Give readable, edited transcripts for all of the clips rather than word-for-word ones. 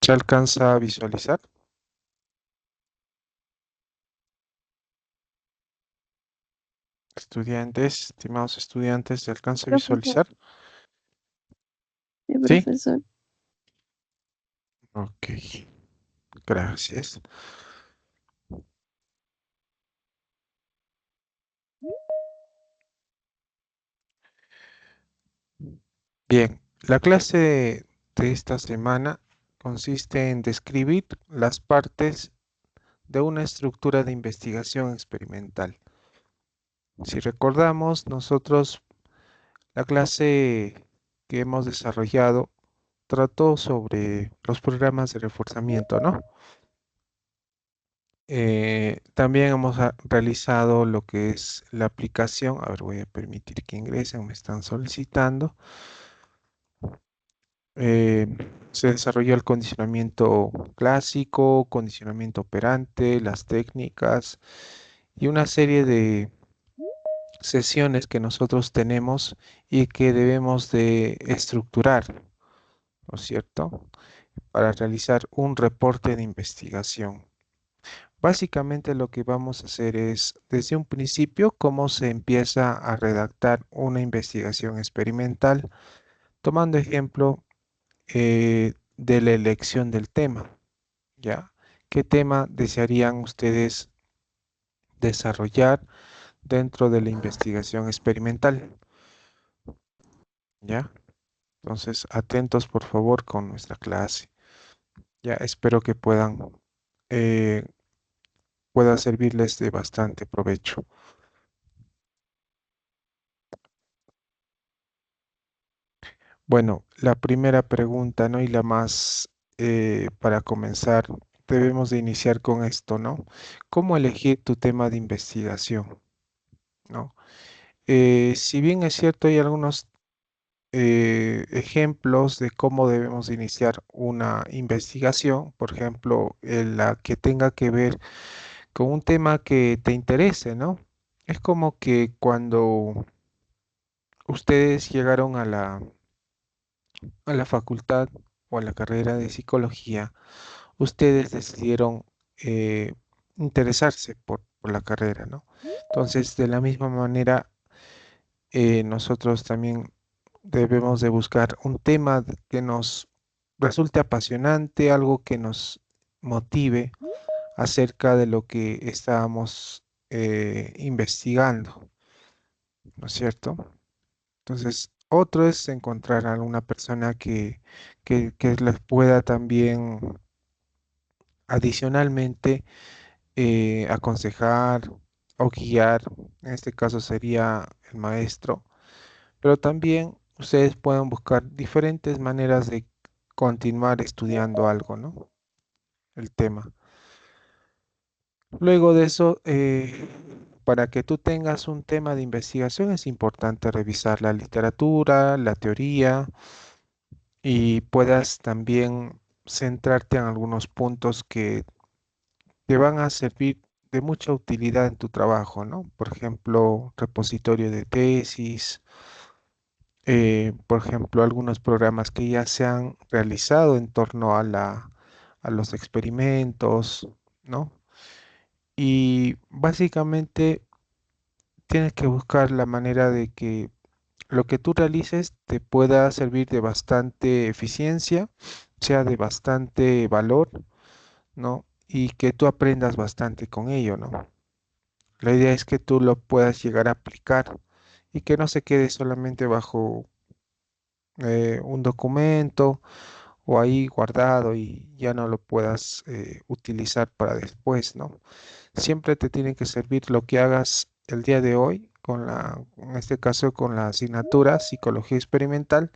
¿Se alcanza a visualizar? Estudiantes, estimados estudiantes, ¿se alcanza a Profesor, visualizar? mi Sí. profesor. Ok, gracias. Bien, la clase de esta semana consiste en describir las partes de una estructura de investigación experimental. Si recordamos, nosotros la clase que hemos desarrollado trató sobre los programas de reforzamiento, ¿no? También hemos realizado lo que es la aplicación. A ver, voy a permitir que ingresen, me están solicitando. Eh, Se desarrolló el condicionamiento clásico, condicionamiento operante, las técnicas y una serie de sesiones que nosotros tenemos y que debemos de estructurar, ¿no es cierto? Para realizar un reporte de investigación. Básicamente lo que vamos a hacer es, desde un principio, cómo se empieza a redactar una investigación experimental, tomando ejemplo de la elección del tema, ¿ya? ¿Qué tema desearían ustedes desarrollar dentro de la investigación experimental? ¿Ya? Entonces, atentos por favor con nuestra clase. Ya espero que eh, pueda servirles de bastante provecho. Bueno, la primera pregunta, ¿no? Y la más, para comenzar, debemos de iniciar con esto, ¿no? ¿Cómo elegir tu tema de investigación? ¿No? Si bien es cierto, hay algunos ejemplos de cómo debemos de iniciar una investigación, por ejemplo, la que tenga que ver con un tema que te interese, ¿no? Es como que cuando ustedes llegaron a la facultad o a la carrera de psicología, ustedes decidieron eh, interesarse por la carrera, ¿no? Entonces, de la misma manera, nosotros también debemos de buscar un tema que nos resulte apasionante, algo que nos motive acerca de lo que estábamos investigando, ¿no es cierto? Entonces, otro es encontrar a una persona que les pueda también adicionalmente aconsejar o guiar. En este caso sería el maestro, pero también ustedes pueden buscar diferentes maneras de continuar estudiando algo, ¿no? El tema. Luego de eso, para que tú tengas un tema de investigación es importante revisar la literatura, la teoría y puedas también centrarte en algunos puntos que te van a servir de mucha utilidad en tu trabajo, ¿no? Por ejemplo, repositorio de tesis, por ejemplo, algunos programas que ya se han realizado en torno a a los experimentos, ¿no? Y básicamente tienes que buscar la manera de que lo que tú realices te pueda servir de bastante eficiencia, sea de bastante valor, ¿no? Y que tú aprendas bastante con ello, ¿no? La idea es que tú lo puedas llegar a aplicar y que no se quede solamente bajo un documento o ahí guardado y ya no lo puedas utilizar para después, ¿no? Siempre te tiene que servir lo que hagas el día de hoy con en este caso con la asignatura Psicología Experimental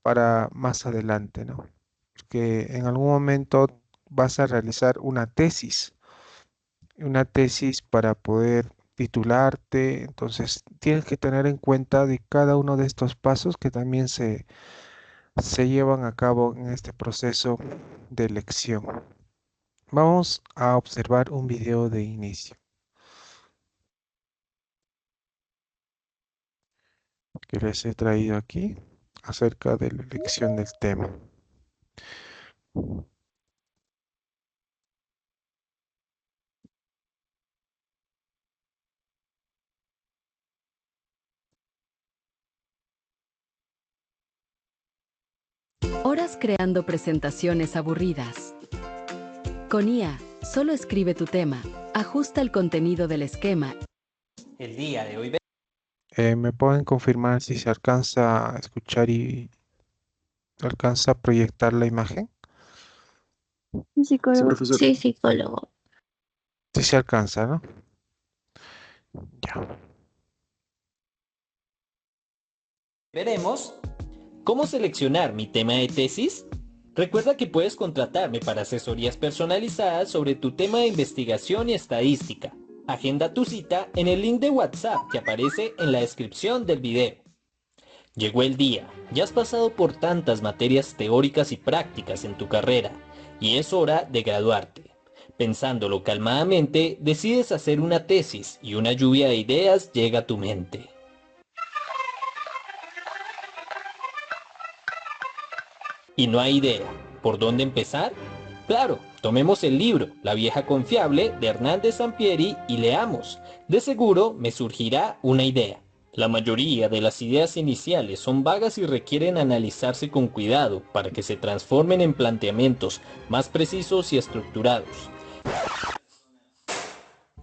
para más adelante, ¿no? Porque en algún momento vas a realizar una tesis para poder titularte, entonces tienes que tener en cuenta de cada uno de estos pasos que también se llevan a cabo en este proceso de elección. Vamos a observar un video de inicio que les he traído aquí acerca de la elección del tema. Horas creando presentaciones aburridas. Con IA, solo escribe tu tema, ajusta el contenido del esquema. El día de hoy ¿Me pueden confirmar si se alcanza a escuchar y alcanza a proyectar la imagen? Un Sí, psicólogo. profesor. Sí, psicólogo. Sí se alcanza, ¿no? Ya. veremos cómo seleccionar mi tema de tesis. Recuerda que puedes contratarme para asesorías personalizadas sobre tu tema de investigación y estadística. Agenda tu cita en el link de WhatsApp que aparece en la descripción del video. Llegó el día, ya has pasado por tantas materias teóricas y prácticas en tu carrera, y es hora de graduarte. Pensándolo calmadamente, decides hacer una tesis y una lluvia de ideas llega a tu mente. Y no hay idea. ¿Por dónde empezar? Claro, tomemos el libro La vieja confiable de Hernández Sampieri y leamos. De seguro me surgirá una idea. La mayoría de las ideas iniciales son vagas y requieren analizarse con cuidado para que se transformen en planteamientos más precisos y estructurados.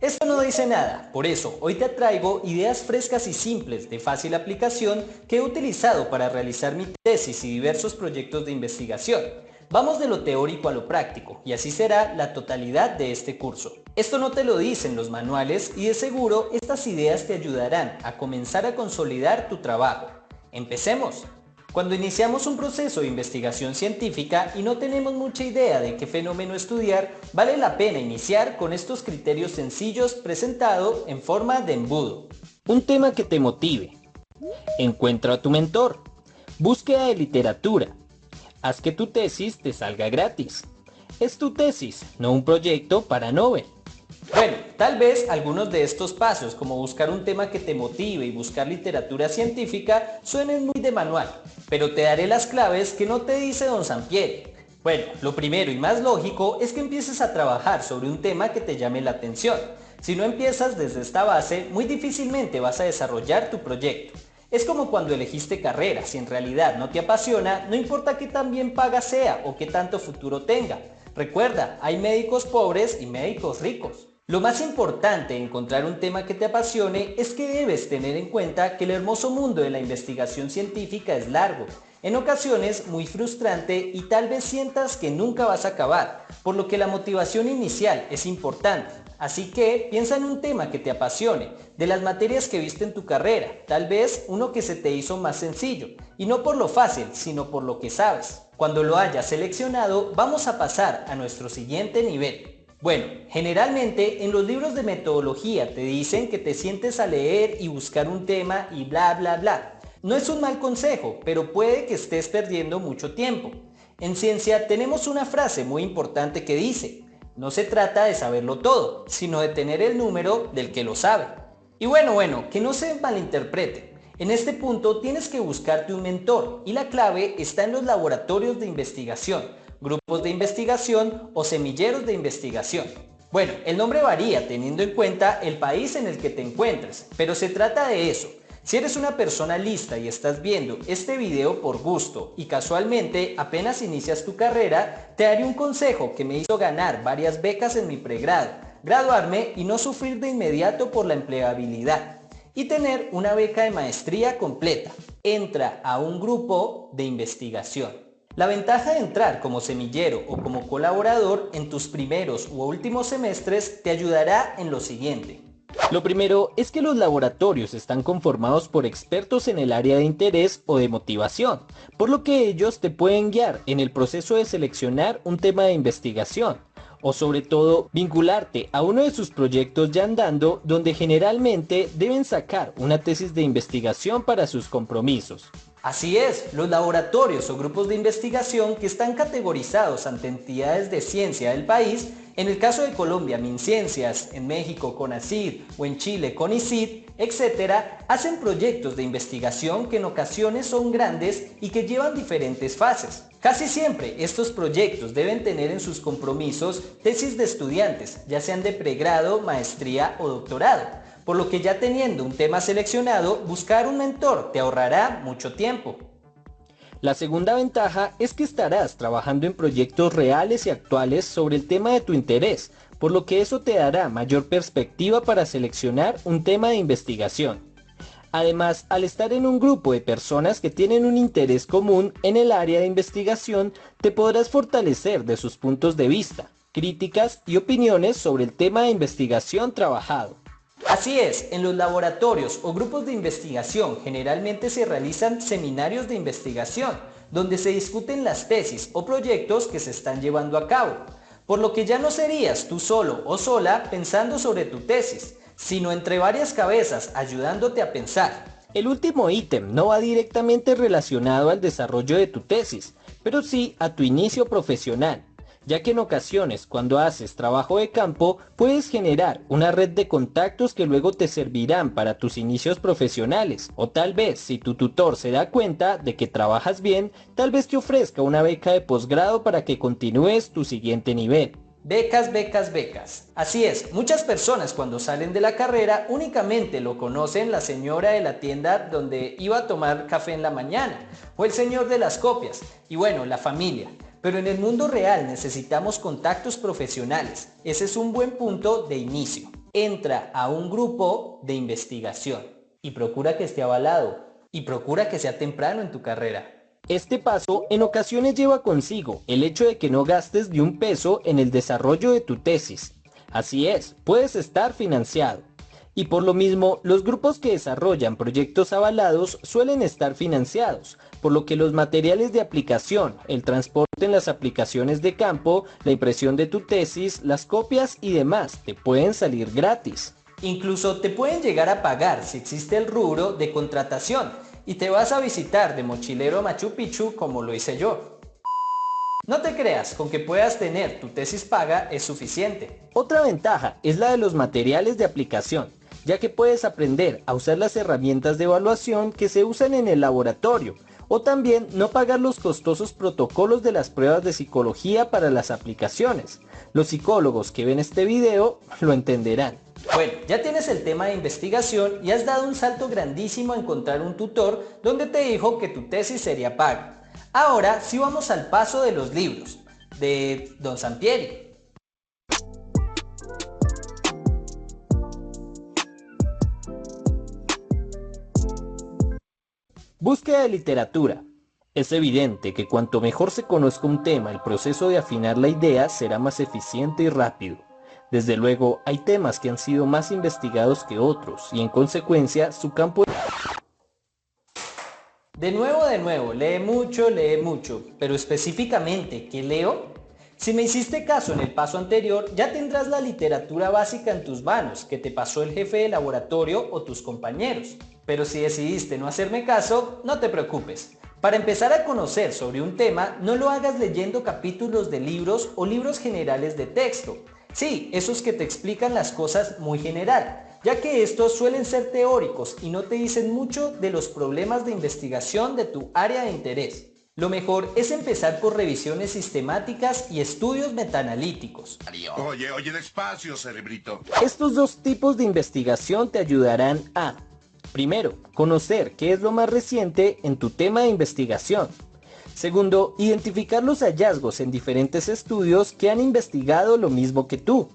Esto no dice nada, por eso hoy te traigo ideas frescas y simples de fácil aplicación que he utilizado para realizar mi tesis y diversos proyectos de investigación. Vamos de lo teórico a lo práctico y así será la totalidad de este curso. Esto no te lo dicen los manuales y de seguro estas ideas te ayudarán a comenzar a consolidar tu trabajo. ¡Empecemos! Cuando iniciamos un proceso de investigación científica y no tenemos mucha idea de qué fenómeno estudiar, vale la pena iniciar con estos criterios sencillos presentados en forma de embudo. Un tema que te motive. Encuentra a tu mentor. Búsqueda de literatura. Haz que tu tesis te salga gratis. Es tu tesis, no un proyecto para Nobel. Bueno, tal vez algunos de estos pasos, como buscar un tema que te motive y buscar literatura científica, suenen muy de manual, pero te daré las claves que no te dice don Sampieri. Bueno, lo primero y más lógico es que empieces a trabajar sobre un tema que te llame la atención. Si no empiezas desde esta base, muy difícilmente vas a desarrollar tu proyecto. Es como cuando elegiste carrera, si en realidad no te apasiona, no importa qué tan bien paga sea o qué tanto futuro tenga. Recuerda, hay médicos pobres y médicos ricos. Lo más importante en encontrar un tema que te apasione es que debes tener en cuenta que el hermoso mundo de la investigación científica es largo, en ocasiones muy frustrante y tal vez sientas que nunca vas a acabar, por lo que la motivación inicial es importante. Así que piensa en un tema que te apasione, de las materias que viste en tu carrera, tal vez uno que se te hizo más sencillo, y no por lo fácil, sino por lo que sabes. Cuando lo hayas seleccionado, vamos a pasar a nuestro siguiente nivel. Bueno, generalmente en los libros de metodología te dicen que te sientes a leer y buscar un tema y bla bla bla. No es un mal consejo, pero puede que estés perdiendo mucho tiempo. En ciencia tenemos una frase muy importante que dice: no se trata de saberlo todo, sino de tener el número del que lo sabe. Y bueno, que no se malinterprete. En este punto tienes que buscarte un mentor y la clave está en los laboratorios de investigación, grupos de investigación o semilleros de investigación. Bueno, el nombre varía teniendo en cuenta el país en el que te encuentres, pero se trata de eso. Si eres una persona lista y estás viendo este video por gusto y casualmente apenas inicias tu carrera, te daré un consejo que me hizo ganar varias becas en mi pregrado, graduarme y no sufrir de inmediato por la empleabilidad y tener una beca de maestría completa. Entra a un grupo de investigación. La ventaja de entrar como semillero o como colaborador en tus primeros u últimos semestres te ayudará en lo siguiente. Lo primero es que los laboratorios están conformados por expertos en el área de interés o de motivación, por lo que ellos te pueden guiar en el proceso de seleccionar un tema de investigación, o sobre todo vincularte a uno de sus proyectos ya andando, donde generalmente deben sacar una tesis de investigación para sus compromisos. Así es, los laboratorios o grupos de investigación que están categorizados ante entidades de ciencia del país, en el caso de Colombia MinCiencias, en México CONACYT o en Chile CONICYT, etc., hacen proyectos de investigación que en ocasiones son grandes y que llevan diferentes fases. Casi siempre estos proyectos deben tener en sus compromisos tesis de estudiantes, ya sean de pregrado, maestría o doctorado. Por lo que ya teniendo un tema seleccionado, buscar un mentor te ahorrará mucho tiempo. La segunda ventaja es que estarás trabajando en proyectos reales y actuales sobre el tema de tu interés, por lo que eso te dará mayor perspectiva para seleccionar un tema de investigación. Además, al estar en un grupo de personas que tienen un interés común en el área de investigación, te podrás fortalecer de sus puntos de vista, críticas y opiniones sobre el tema de investigación trabajado. Así es, en los laboratorios o grupos de investigación generalmente se realizan seminarios de investigación, donde se discuten las tesis o proyectos que se están llevando a cabo, por lo que ya no serías tú solo o sola pensando sobre tu tesis, sino entre varias cabezas ayudándote a pensar. El último ítem no va directamente relacionado al desarrollo de tu tesis, pero sí a tu inicio profesional, ya que en ocasiones cuando haces trabajo de campo puedes generar una red de contactos que luego te servirán para tus inicios profesionales, o tal vez si tu tutor se da cuenta de que trabajas bien, tal vez te ofrezca una beca de posgrado para que continúes tu siguiente nivel. Becas, becas, becas. Así es, muchas personas cuando salen de la carrera únicamente lo conocen la señora de la tienda donde iba a tomar café en la mañana, o el señor de las copias, y bueno, la familia. Pero en el mundo real necesitamos contactos profesionales. Ese es un buen punto de inicio. Entra a un grupo de investigación y procura que esté avalado y procura que sea temprano en tu carrera. Este paso en ocasiones lleva consigo el hecho de que no gastes ni un peso en el desarrollo de tu tesis. Así es, puedes estar financiado. Y por lo mismo, los grupos que desarrollan proyectos avalados suelen estar financiados, por lo que los materiales de aplicación, el transporte en las aplicaciones de campo, la impresión de tu tesis, las copias y demás te pueden salir gratis. Incluso te pueden llegar a pagar si existe el rubro de contratación y te vas a visitar de mochilero a Machu Picchu como lo hice yo. No te creas, con que puedas tener tu tesis paga es suficiente. Otra ventaja es la de los materiales de aplicación, ya que puedes aprender a usar las herramientas de evaluación que se usan en el laboratorio, o también no pagar los costosos protocolos de las pruebas de psicología para las aplicaciones. Los psicólogos que ven este video lo entenderán. Bueno, ya tienes el tema de investigación y has dado un salto grandísimo a encontrar un tutor donde te dijo que tu tesis sería paga. Ahora sí vamos al paso de los libros, de Don Sampieri. Búsqueda de literatura. Es evidente que cuanto mejor se conozca un tema, el proceso de afinar la idea será más eficiente y rápido. Desde luego, hay temas que han sido más investigados que otros y en consecuencia su campo... De nuevo, lee mucho, pero específicamente, ¿qué leo? Si me hiciste caso en el paso anterior, ya tendrás la literatura básica en tus manos, que te pasó el jefe de laboratorio o tus compañeros. Pero si decidiste no hacerme caso, no te preocupes. Para empezar a conocer sobre un tema, no lo hagas leyendo capítulos de libros o libros generales de texto. Sí, esos que te explican las cosas muy general, ya que estos suelen ser teóricos y no te dicen mucho de los problemas de investigación de tu área de interés. Lo mejor es empezar por revisiones sistemáticas y estudios metaanalíticos. Oye, despacio, cerebrito. Estos dos tipos de investigación te ayudarán a, primero, conocer qué es lo más reciente en tu tema de investigación. Segundo, identificar los hallazgos en diferentes estudios que han investigado lo mismo que tú.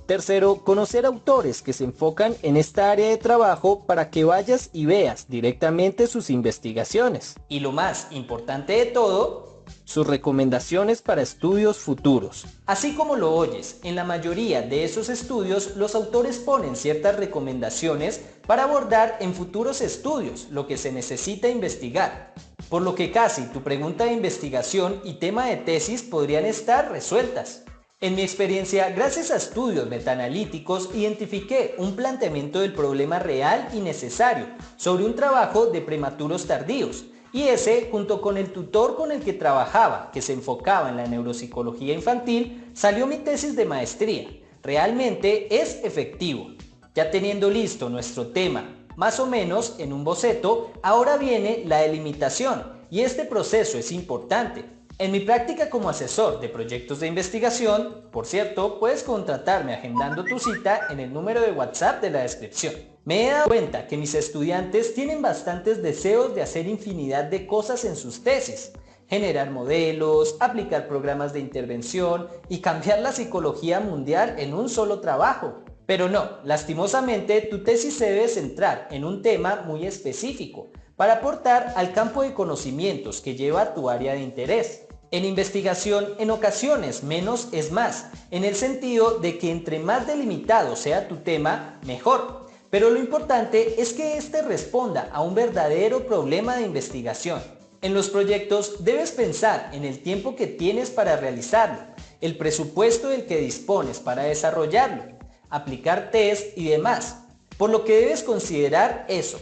Tercero, conocer autores que se enfocan en esta área de trabajo para que vayas y veas directamente sus investigaciones. Y lo más importante de todo, sus recomendaciones para estudios futuros. Así como lo oyes, en la mayoría de esos estudios los autores ponen ciertas recomendaciones para abordar en futuros estudios lo que se necesita investigar. Por lo que casi tu pregunta de investigación y tema de tesis podrían estar resueltas. En mi experiencia, gracias a estudios metaanalíticos, identifiqué un planteamiento del problema real y necesario sobre un trabajo de prematuros tardíos, y ese, junto con el tutor con el que trabajaba, que se enfocaba en la neuropsicología infantil, salió mi tesis de maestría. Realmente es efectivo. Ya teniendo listo nuestro tema, más o menos en un boceto, ahora viene la delimitación, y este proceso es importante, En mi práctica como asesor de proyectos de investigación, por cierto, puedes contratarme agendando tu cita en el número de WhatsApp de la descripción. Me he dado cuenta que mis estudiantes tienen bastantes deseos de hacer infinidad de cosas en sus tesis. Generar modelos, aplicar programas de intervención y cambiar la psicología mundial en un solo trabajo. Pero no, lastimosamente tu tesis se debe centrar en un tema muy específico para aportar al campo de conocimientos que lleva tu área de interés. En investigación, en ocasiones, menos es más, en el sentido de que entre más delimitado sea tu tema, mejor. Pero lo importante es que éste responda a un verdadero problema de investigación. En los proyectos debes pensar en el tiempo que tienes para realizarlo, el presupuesto del que dispones para desarrollarlo, aplicar test y demás, por lo que debes considerar eso.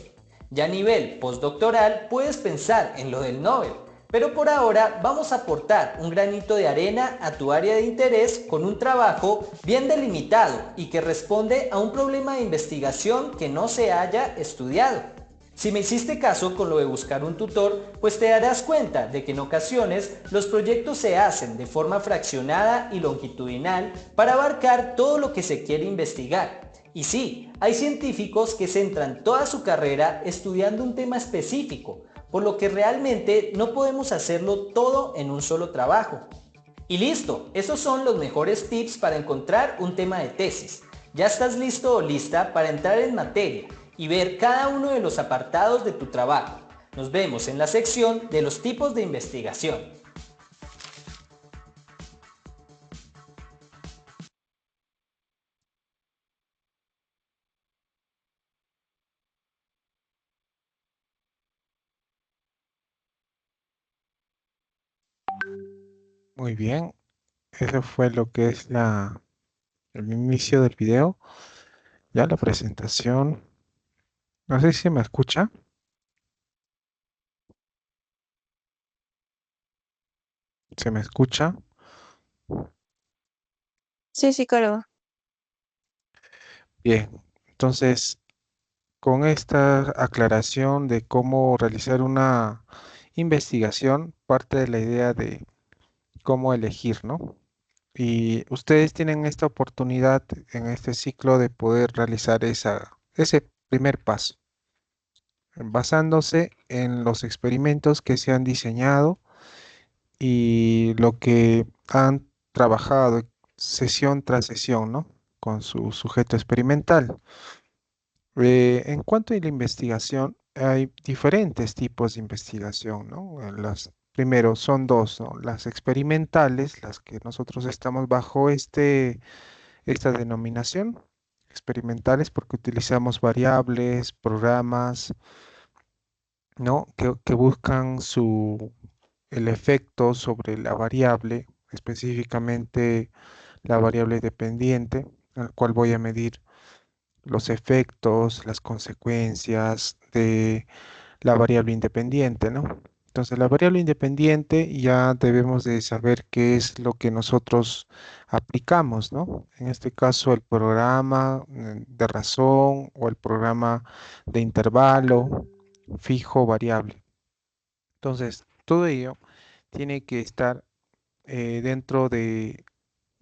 Ya a nivel postdoctoral puedes pensar en lo del Nobel, pero por ahora vamos a aportar un granito de arena a tu área de interés con un trabajo bien delimitado y que responde a un problema de investigación que no se haya estudiado. Si me hiciste caso con lo de buscar un tutor, pues te darás cuenta de que en ocasiones los proyectos se hacen de forma fraccionada y longitudinal para abarcar todo lo que se quiere investigar. Y sí, hay científicos que centran toda su carrera estudiando un tema específico, por lo que realmente no podemos hacerlo todo en un solo trabajo. Y listo, esos son los mejores tips para encontrar un tema de tesis. Ya estás listo o lista para entrar en materia y ver cada uno de los apartados de tu trabajo. Nos vemos en la sección de los tipos de investigación. Muy bien, eso fue lo que es el inicio del video, ya la presentación. No sé si me escucha. ¿Se me escucha? Sí, psicólogo. Bien, entonces con esta aclaración de cómo realizar una investigación, parte de la idea de cómo elegir, ¿no? Y ustedes tienen esta oportunidad en este ciclo de poder realizar ese primer paso, basándose en los experimentos que se han diseñado y lo que han trabajado sesión tras sesión, ¿no? Con su sujeto experimental. En cuanto a la investigación, hay diferentes tipos de investigación, ¿no? Primero son dos, ¿no? Las experimentales, las que nosotros estamos bajo esta denominación, experimentales, porque utilizamos variables, programas, ¿no? Que buscan el efecto sobre la variable, específicamente la variable dependiente, al cual voy a medir los efectos, las consecuencias de la variable independiente, ¿no? Entonces, la variable independiente ya debemos de saber qué es lo que nosotros aplicamos, ¿no? En este caso, el programa de razón o el programa de intervalo fijo variable. Entonces, todo ello tiene que estar dentro de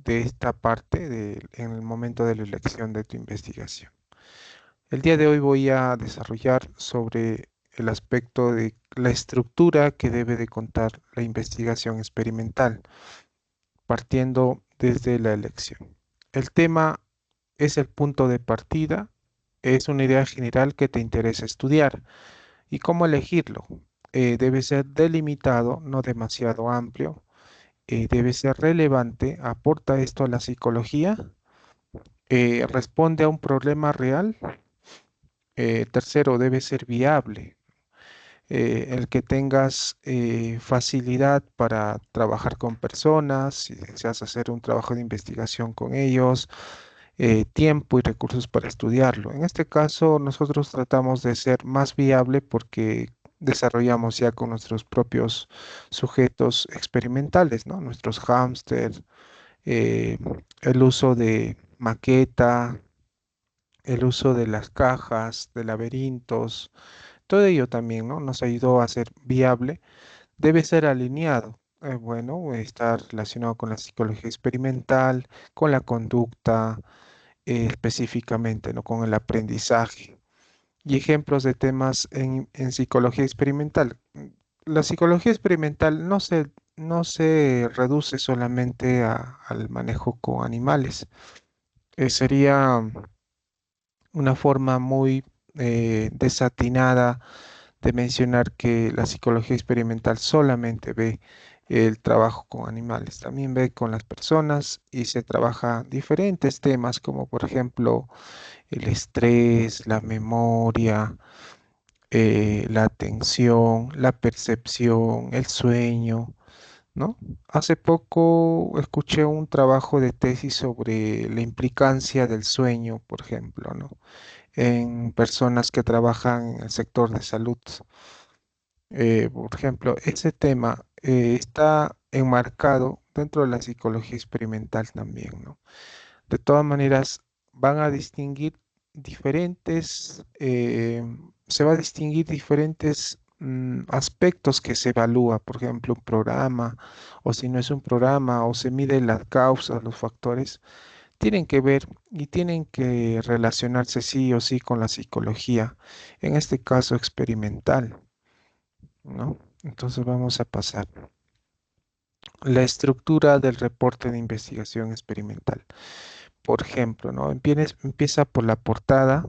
esta parte en el momento de la elección de tu investigación. El día de hoy voy a desarrollar sobre el aspecto de la estructura que debe de contar la investigación experimental, partiendo desde la elección. El tema es el punto de partida, es una idea general que te interesa estudiar. ¿Y cómo elegirlo? Debe ser delimitado, no demasiado amplio, debe ser relevante, aporta esto a la psicología, responde a un problema real. Tercero, debe ser viable, el que tengas facilidad para trabajar con personas, si deseas hacer un trabajo de investigación con ellos, tiempo y recursos para estudiarlo. En este caso, nosotros tratamos de ser más viable porque desarrollamos ya con nuestros propios sujetos experimentales, ¿no? Nuestros hámster, eh, el uso de maqueta, el uso de las cajas, de laberintos, todo ello también, ¿no? Nos ayudó a ser viable. Debe ser alineado. bueno, está relacionado con la psicología experimental, con la conducta, específicamente, ¿no? Con el aprendizaje. Y ejemplos de temas en psicología experimental. La psicología experimental no se reduce solamente al manejo con animales. Sería una forma muy desatinada de mencionar que la psicología experimental solamente ve el trabajo con animales, también ve con las personas y se trabaja diferentes temas como por ejemplo el estrés, la memoria, la atención, la percepción, el sueño, ¿no? Hace poco escuché un trabajo de tesis sobre la implicancia del sueño, por ejemplo, ¿no? En personas que trabajan en el sector de salud. Por ejemplo, ese tema está enmarcado dentro de la psicología experimental también, ¿no? De todas maneras, van a distinguir diferentes, se va a distinguir diferentes aspectos que se evalúa, por ejemplo, un programa, o si no es un programa, o se mide las causas, los factores, tienen que ver y tienen que relacionarse sí o sí con la psicología, en este caso experimental, ¿no? Entonces vamos a pasar. La estructura del reporte de investigación experimental. Por ejemplo, ¿no? Empieza por la portada,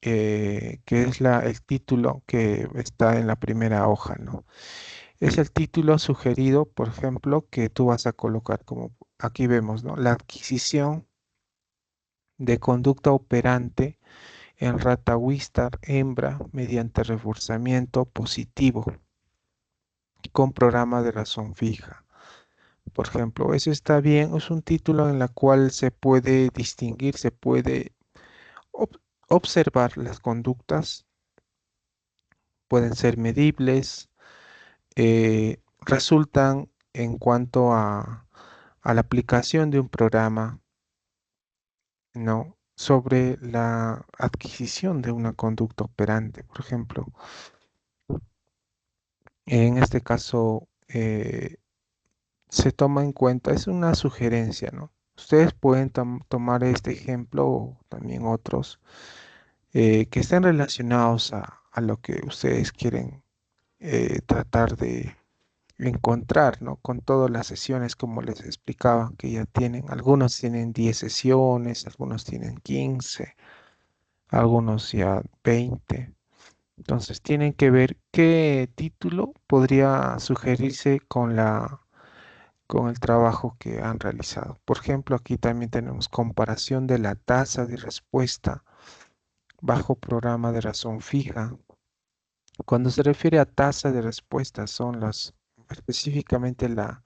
que es el título que está en la primera hoja, ¿no? Es el título sugerido, por ejemplo, que tú vas a colocar, como aquí vemos, ¿no? La adquisición de conducta operante en rata Wistar hembra mediante reforzamiento positivo con programa de razón fija. Por ejemplo, eso está bien, es un título en el cual se puede distinguir, se puede ob- observar las conductas, pueden ser medibles, resultan en cuanto a la aplicación de un programa, ¿no? Sobre la adquisición de una conducta operante, por ejemplo. En este caso, se toma en cuenta, es una sugerencia, ¿no? Ustedes pueden tomar este ejemplo o también otros que estén relacionados a lo que ustedes quieren tratar de encontrar, ¿no? Con todas las sesiones, como les explicaba, que ya tienen. Algunos tienen 10 sesiones, algunos tienen 15, algunos ya 20. Entonces tienen que ver qué título podría sugerirse con el trabajo que han realizado. Por ejemplo, aquí también tenemos comparación de la tasa de respuesta bajo programa de razón fija. Cuando se refiere a tasa de respuesta, son específicamente las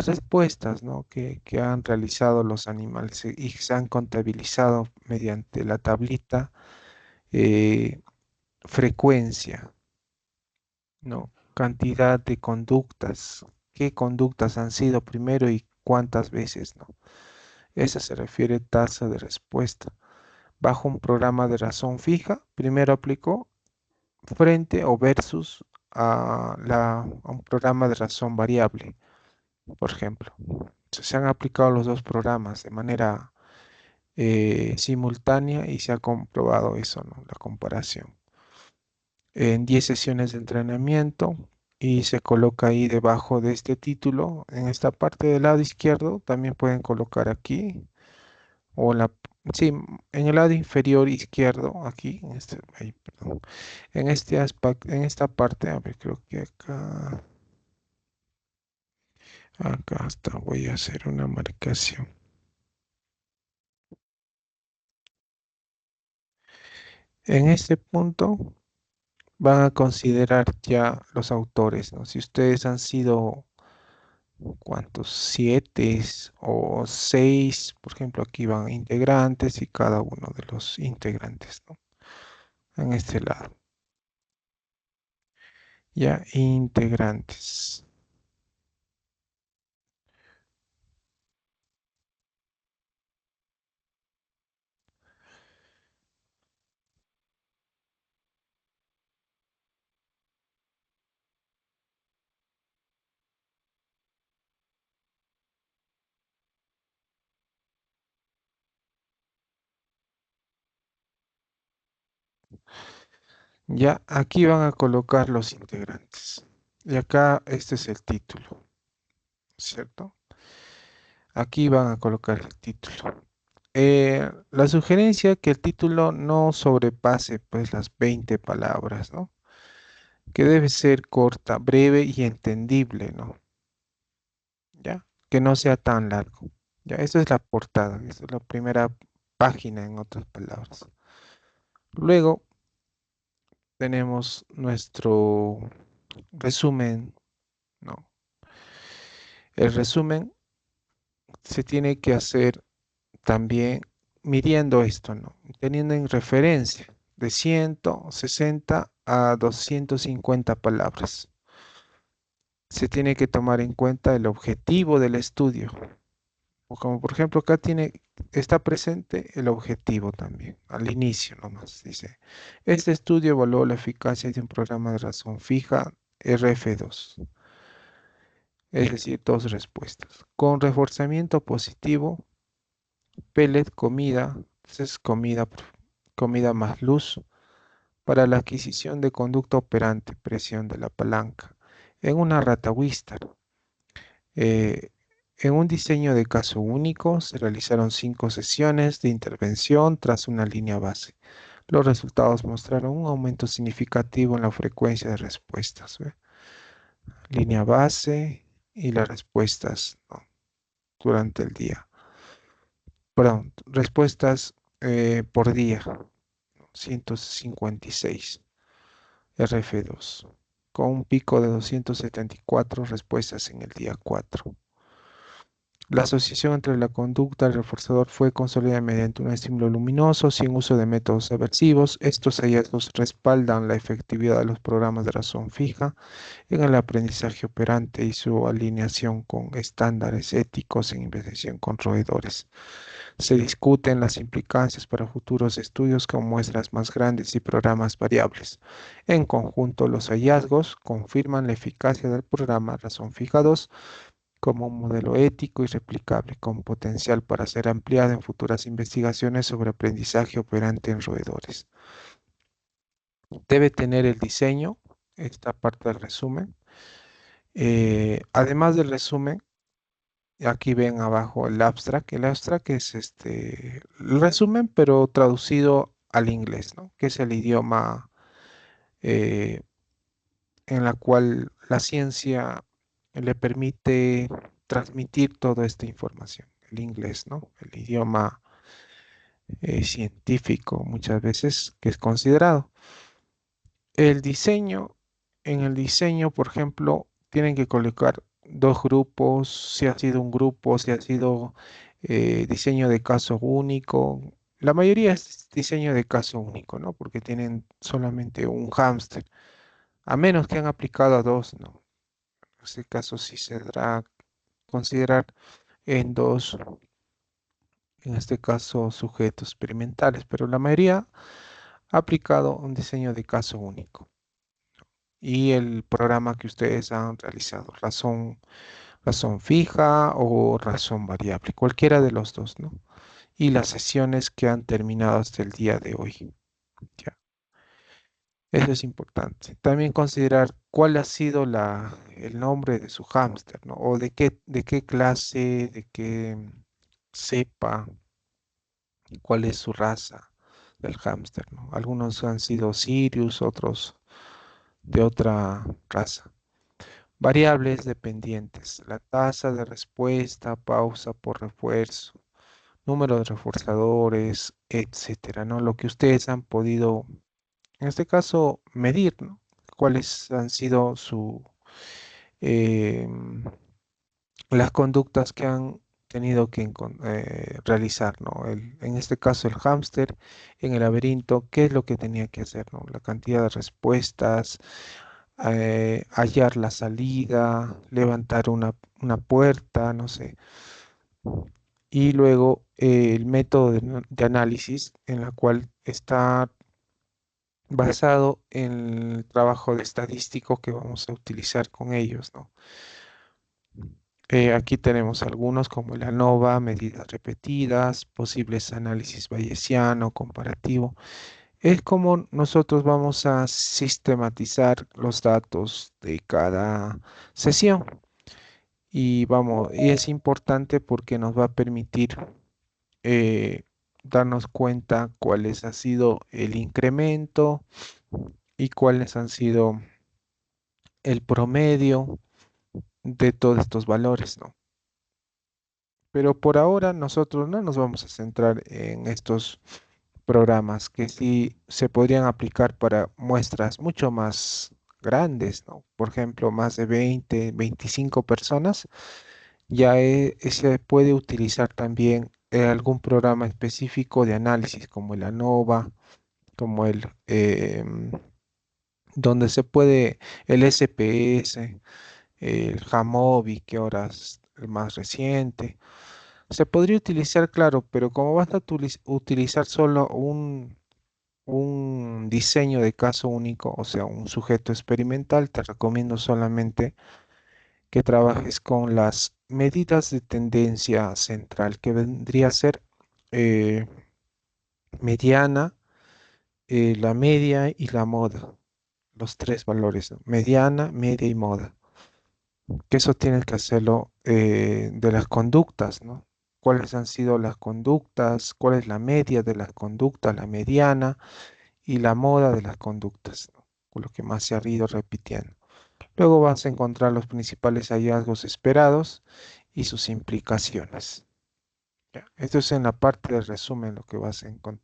respuestas, ¿no? que han realizado los animales y se han contabilizado mediante la tablita eh, frecuencia, ¿no? Cantidad de conductas, qué conductas han sido primero y cuántas veces, ¿no? Esa se refiere tasa de respuesta. Bajo un programa de razón fija, primero aplicó frente o versus a un programa de razón variable, por ejemplo. Se han aplicado los dos programas de manera simultánea y se ha comprobado eso, ¿no? La comparación. En 10 sesiones de entrenamiento y se coloca ahí debajo de este título, en esta parte del lado izquierdo, también pueden colocar aquí o sí, en el lado inferior izquierdo, aquí, ahí, perdón, en este aspecto, en esta parte, a ver, creo que acá está, voy a hacer una marcación. En este punto van a considerar ya los autores, ¿no? Si ustedes han sido, ¿cuántos? 7 o 6, por ejemplo, aquí van integrantes y cada uno de los integrantes, ¿no? En este lado, ya integrantes. Ya, aquí van a colocar los integrantes. Y acá este es el título, ¿cierto? Aquí van a colocar el título. La sugerencia que el título no sobrepase pues las 20 palabras, ¿no? Que debe ser corta, breve y entendible, ¿no? ¿Ya? Que no sea tan largo. Ya, esta es la portada, esta es la primera página en otras palabras. Luego tenemos nuestro resumen, ¿no? El resumen se tiene que hacer también midiendo esto, ¿no? Teniendo en referencia de 160 a 250 palabras. Se tiene que tomar en cuenta el objetivo del estudio. O como por ejemplo acá está presente el objetivo también, al inicio nomás. Dice, este estudio evaluó la eficacia de un programa de razón fija RF2, es decir, dos respuestas. Con reforzamiento positivo, pellet, comida, entonces comida más luz, para la adquisición de conducta operante, presión de la palanca, en una rata Wistar. Eh, en un diseño de caso único, se realizaron 5 sesiones de intervención tras una línea base. Los resultados mostraron un aumento significativo en la frecuencia de respuestas. ¿Ve? Línea base y las respuestas, ¿no? Durante el día. Perdón, respuestas por día, 156 RF2, con un pico de 274 respuestas en el día 4. La asociación entre la conducta y el reforzador fue consolidada mediante un estímulo luminoso sin uso de métodos aversivos. Estos hallazgos respaldan la efectividad de los programas de razón fija en el aprendizaje operante y su alineación con estándares éticos en investigación con roedores. Se discuten las implicancias para futuros estudios con muestras más grandes y programas variables. En conjunto, los hallazgos confirman la eficacia del programa Razón Fija 2 como un modelo ético y replicable, con potencial para ser ampliado en futuras investigaciones sobre aprendizaje operante en roedores. Debe tener el diseño, esta parte del resumen. Además del resumen, aquí ven abajo el abstract. El abstract es el resumen, pero traducido al inglés, ¿no? Que es el idioma eh, en la cual la ciencia le permite transmitir toda esta información. El inglés, ¿no? El idioma científico muchas veces que es considerado. El diseño, en el diseño, por ejemplo, tienen que colocar dos grupos, si ha sido un grupo, si ha sido diseño de caso único. La mayoría es diseño de caso único, ¿no? Porque tienen solamente un hámster, a menos que han aplicado a dos, ¿no? En este caso sí se deberá considerar en dos, en este caso sujetos experimentales, pero la mayoría ha aplicado un diseño de caso único. Y el programa que ustedes han realizado, razón fija o razón variable, cualquiera de los dos, ¿no? Y las sesiones que han terminado hasta el día de hoy. ¿Ya? Eso es importante. También considerar cuál ha sido el nombre de su hámster, ¿no? O de qué clase, de qué cepa, cuál es su raza del hámster, ¿no? Algunos han sido Sirius, otros de otra raza. Variables dependientes, la tasa de respuesta, pausa por refuerzo, número de reforzadores, etcétera, ¿no? Lo que ustedes han podido, en este caso, medir, ¿no? Cuáles han sido em, las conductas que han tenido que realizar, ¿no? En este caso, el hámster en el laberinto, ¿qué es lo que tenía que hacer, ¿no? La cantidad de respuestas, hallar la salida, levantar una puerta, no sé. Y luego el método de análisis en la cual está basado en el trabajo de estadístico que vamos a utilizar con ellos, ¿no? Aquí tenemos algunos como el ANOVA, medidas repetidas, posibles análisis bayesiano, comparativo. Es como nosotros vamos a sistematizar los datos de cada sesión. Y es importante porque nos va a permitir eh, darnos cuenta cuáles ha sido el incremento y cuáles han sido el promedio de todos estos valores, ¿no? Pero por ahora nosotros no nos vamos a centrar en estos programas que sí se podrían aplicar para muestras mucho más grandes, ¿no? Por ejemplo, más de 20, 25 personas. Ya se puede utilizar también algún programa específico de análisis como el ANOVA, como donde se puede, el SPS, el Jamovi, que ahora es el más reciente. Se podría utilizar, claro, pero como vas a utilizar solo un diseño de caso único, o sea, un sujeto experimental, te recomiendo solamente que trabajes con las medidas de tendencia central, que vendría a ser eh, mediana, la media y la moda. Los tres valores, ¿no? Mediana, media y moda. Que eso tienes que hacerlo de las conductas, ¿no? ¿Cuáles han sido las conductas? ¿Cuál es la media de las conductas, la mediana y la moda de las conductas, ¿no? Con lo que más se ha ido repitiendo. Luego vas a encontrar los principales hallazgos esperados y sus implicaciones. Ya, esto es en la parte del resumen lo que vas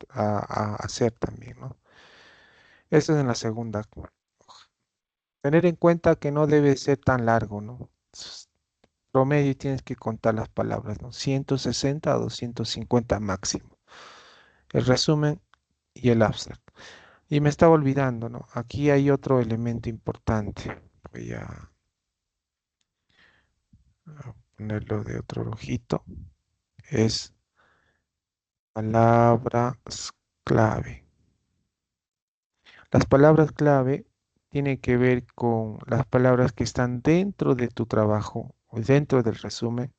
a hacer también, ¿no? Esto es en la segunda hoja. Tener en cuenta que no debe ser tan largo, ¿no? Promedio y tienes que contar las palabras, ¿no? 160 a 250 máximo. El resumen y el abstract. Y me estaba olvidando, ¿no? Aquí hay otro elemento importante. Voy a ponerlo de otro rojito. Es palabras clave. Las palabras clave tienen que ver con las palabras que están dentro de tu trabajo o dentro del resumen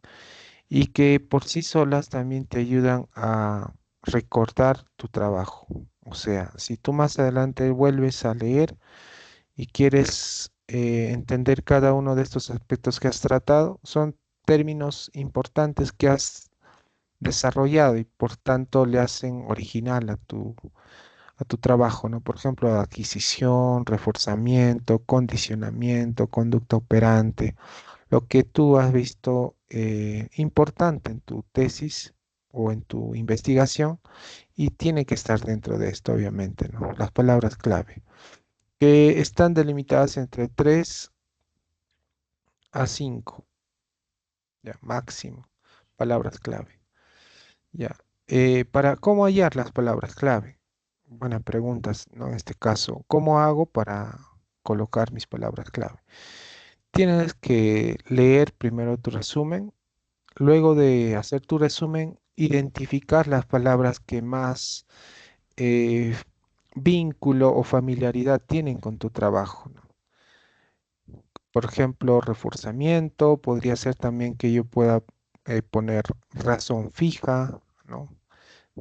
y que por sí solas también te ayudan a recordar tu trabajo. O sea, si tú más adelante vuelves a leer y quieres entender cada uno de estos aspectos que has tratado, son términos importantes que has desarrollado y por tanto le hacen original a tu trabajo, ¿no? Por ejemplo, adquisición, reforzamiento, condicionamiento, conducta operante, lo que tú has visto importante en tu tesis o en tu investigación y tiene que estar dentro de esto, obviamente, ¿no? Las palabras clave, que están delimitadas entre 3 a 5, ya, máximo, palabras clave, ya. Para cómo hallar las palabras clave. Buena pregunta, ¿no? En este caso, ¿cómo hago para colocar mis palabras clave? Tienes que leer primero tu resumen, luego de hacer tu resumen, identificar las palabras que más eh, vínculo o familiaridad tienen con tu trabajo, ¿no? Por ejemplo, reforzamiento, podría ser también que yo pueda poner razón fija, ¿no?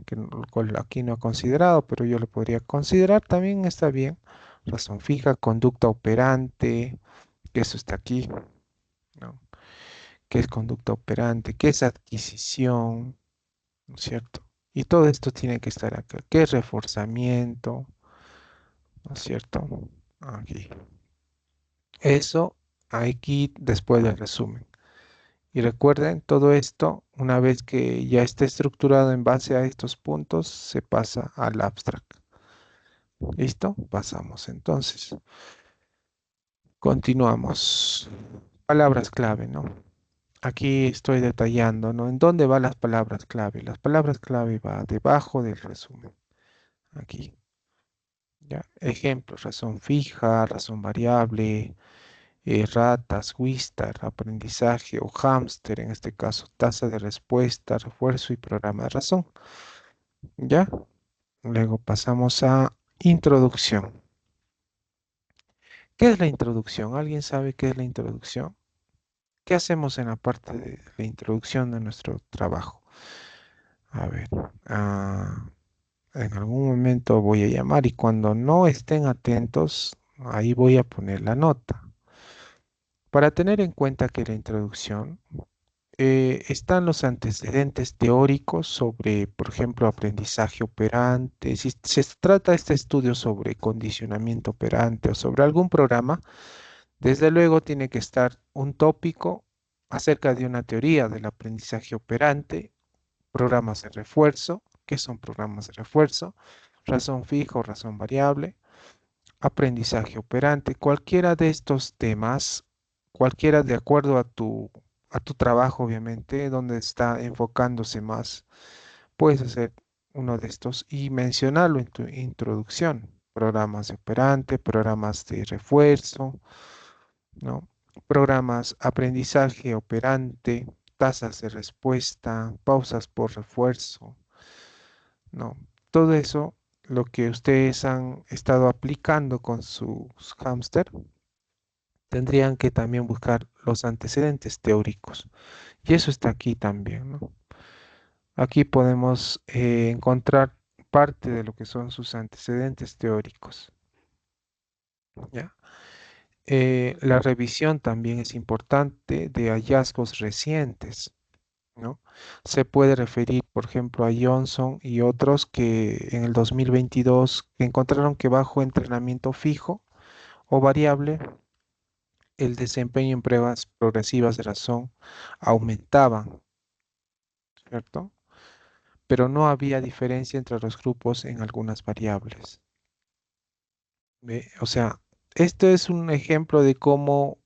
Que lo cual aquí no he considerado, pero yo lo podría considerar, también está bien. Razón fija, conducta operante, que eso está aquí, ¿no? ¿Qué es conducta operante? ¿Qué es adquisición? ¿No es cierto? Y todo esto tiene que estar acá. ¿Qué es reforzamiento? ¿No es cierto? Aquí. Eso aquí después del resumen. Y recuerden, todo esto, una vez que ya esté estructurado en base a estos puntos, se pasa al abstract. ¿Listo? Pasamos entonces. Continuamos. Palabras clave, ¿no? Aquí estoy detallando, ¿no? ¿En dónde van las palabras clave? Las palabras clave van debajo del resumen. Aquí. ¿Ya? Ejemplos, razón fija, razón variable, ratas, Wistar, aprendizaje o hámster, en este caso, tasa de respuesta, refuerzo y programa de razón. ¿Ya? Luego pasamos a introducción. ¿Qué es la introducción? ¿Alguien sabe qué es la introducción? ¿Qué hacemos en la parte de la introducción de nuestro trabajo? A ver, en algún momento voy a llamar y cuando no estén atentos, ahí voy a poner la nota. Para tener en cuenta que la introducción están los antecedentes teóricos sobre, por ejemplo, aprendizaje operante. Si se trata este estudio sobre condicionamiento operante o sobre algún programa, desde luego tiene que estar un tópico acerca de una teoría del aprendizaje operante, programas de refuerzo, qué son programas de refuerzo, razón fija o razón variable, aprendizaje operante, cualquiera de estos temas, cualquiera de acuerdo a tu trabajo, obviamente, donde está enfocándose más, puedes hacer uno de estos y mencionarlo en tu introducción. Programas de operante, programas de refuerzo, ¿no? Programas aprendizaje operante, tasas de respuesta, pausas por refuerzo, ¿no? Todo eso, lo que ustedes han estado aplicando con sus hámster, tendrían que también buscar los antecedentes teóricos. Y eso está aquí también, ¿no? Aquí podemos encontrar parte de lo que son sus antecedentes teóricos, ¿ya? La revisión también es importante de hallazgos recientes, ¿no? Se puede referir, por ejemplo, a Johnson y otros que en el 2022 encontraron que bajo entrenamiento fijo o variable, el desempeño en pruebas progresivas de razón aumentaba, ¿cierto? Pero no había diferencia entre los grupos en algunas variables. ¿Ve? O sea, esto es un ejemplo de cómo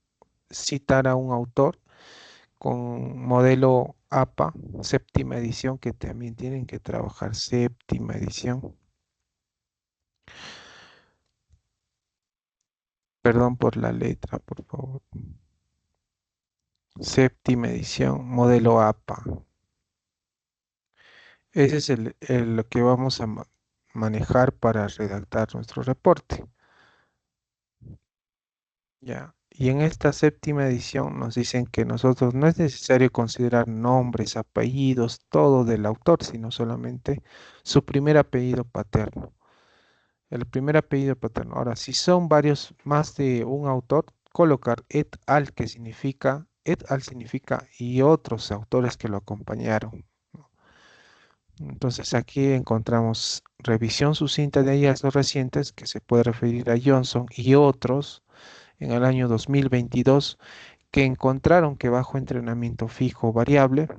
citar a un autor con modelo APA, séptima edición, que también tienen que trabajar séptima edición. Perdón por la letra, por favor. Séptima edición, modelo APA. Ese es lo que vamos a manejar para redactar nuestro reporte. Ya. Y en esta séptima edición nos dicen que nosotros no es necesario considerar nombres, apellidos, todo del autor, sino solamente su primer apellido paterno. El primer apellido paterno. Ahora, si son varios, más de un autor, colocar et al, que significa, et al significa y otros autores que lo acompañaron. Entonces aquí encontramos revisión sucinta de hallazgos recientes que se puede referir a Johnson y otros en el año 2022 que encontraron que bajo entrenamiento fijo o variable,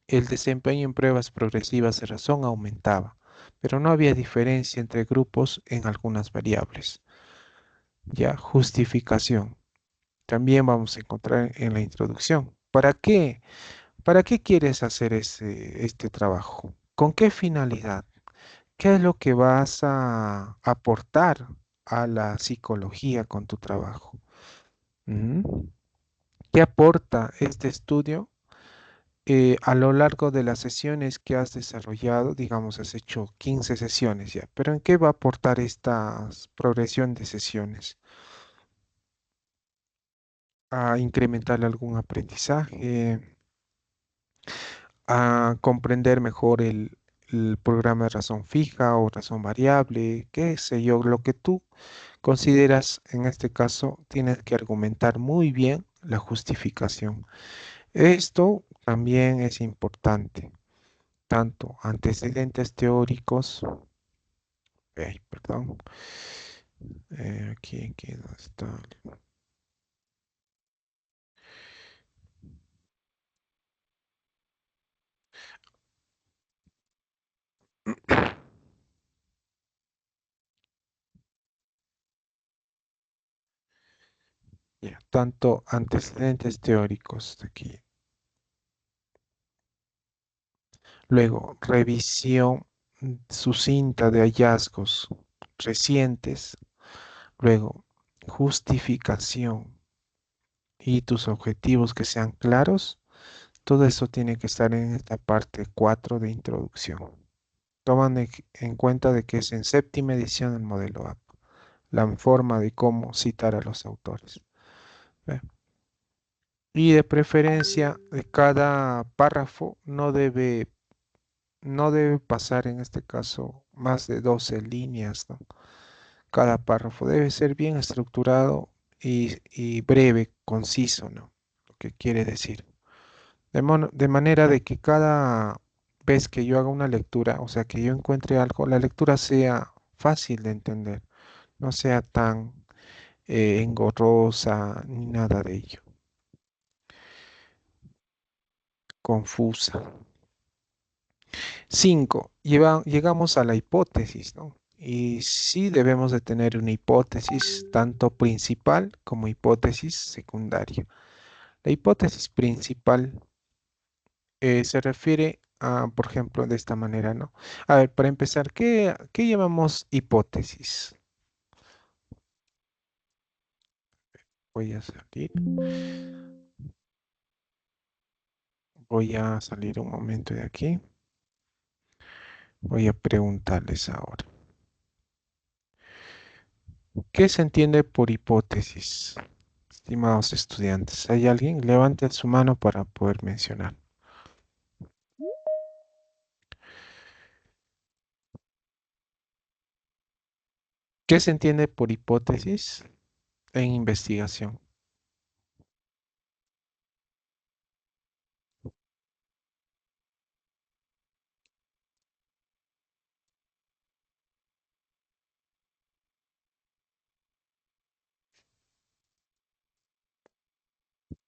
el desempeño en pruebas progresivas de razón aumentaba, pero no había diferencia entre grupos en algunas variables. Ya, justificación. También vamos a encontrar en la introducción. ¿Para qué? ¿Para qué quieres hacer este trabajo? ¿Con qué finalidad? ¿Qué es lo que vas a aportar a la psicología con tu trabajo? ¿Mm? ¿Qué aporta este estudio a lo largo de las sesiones que has desarrollado? Digamos, has hecho 15 sesiones ya, pero ¿en qué va a aportar esta progresión de sesiones? ¿A incrementar algún aprendizaje? ¿A comprender mejor el programa de razón fija o razón variable? ¿Qué sé yo? Lo que tú consideras en este caso, tienes que argumentar muy bien la justificación. Esto también es importante, tanto antecedentes teóricos, perdón, aquí no está. Ya, tanto antecedentes teóricos aquí. Luego, revisión sucinta de hallazgos recientes. Luego, justificación y tus objetivos que sean claros. Todo eso tiene que estar en esta parte 4 de introducción. Toman en cuenta de que es en séptima edición el modelo A, la forma de cómo citar a los autores. ¿Ve? Y de preferencia, de cada párrafo no debe no debe pasar en este caso más de 12 líneas, ¿no? Cada párrafo debe ser bien estructurado y breve, conciso, ¿no? Lo que quiere decir. De manera de que cada vez que yo haga una lectura, o sea, que yo encuentre algo, la lectura sea fácil de entender, no sea tan engorrosa ni nada de ello, confusa. 5. Llegamos a la hipótesis, ¿no? Y sí debemos de tener una hipótesis tanto principal como hipótesis secundaria. La hipótesis principal se refiere a, por ejemplo, de esta manera, ¿no? A ver, para empezar, ¿qué llamamos hipótesis? Voy a salir. Voy a salir un momento de aquí. Voy a preguntarles ahora. ¿Qué se entiende por hipótesis? Estimados estudiantes, ¿hay alguien? Levante su mano para poder mencionar. ¿Qué se entiende por hipótesis en investigación?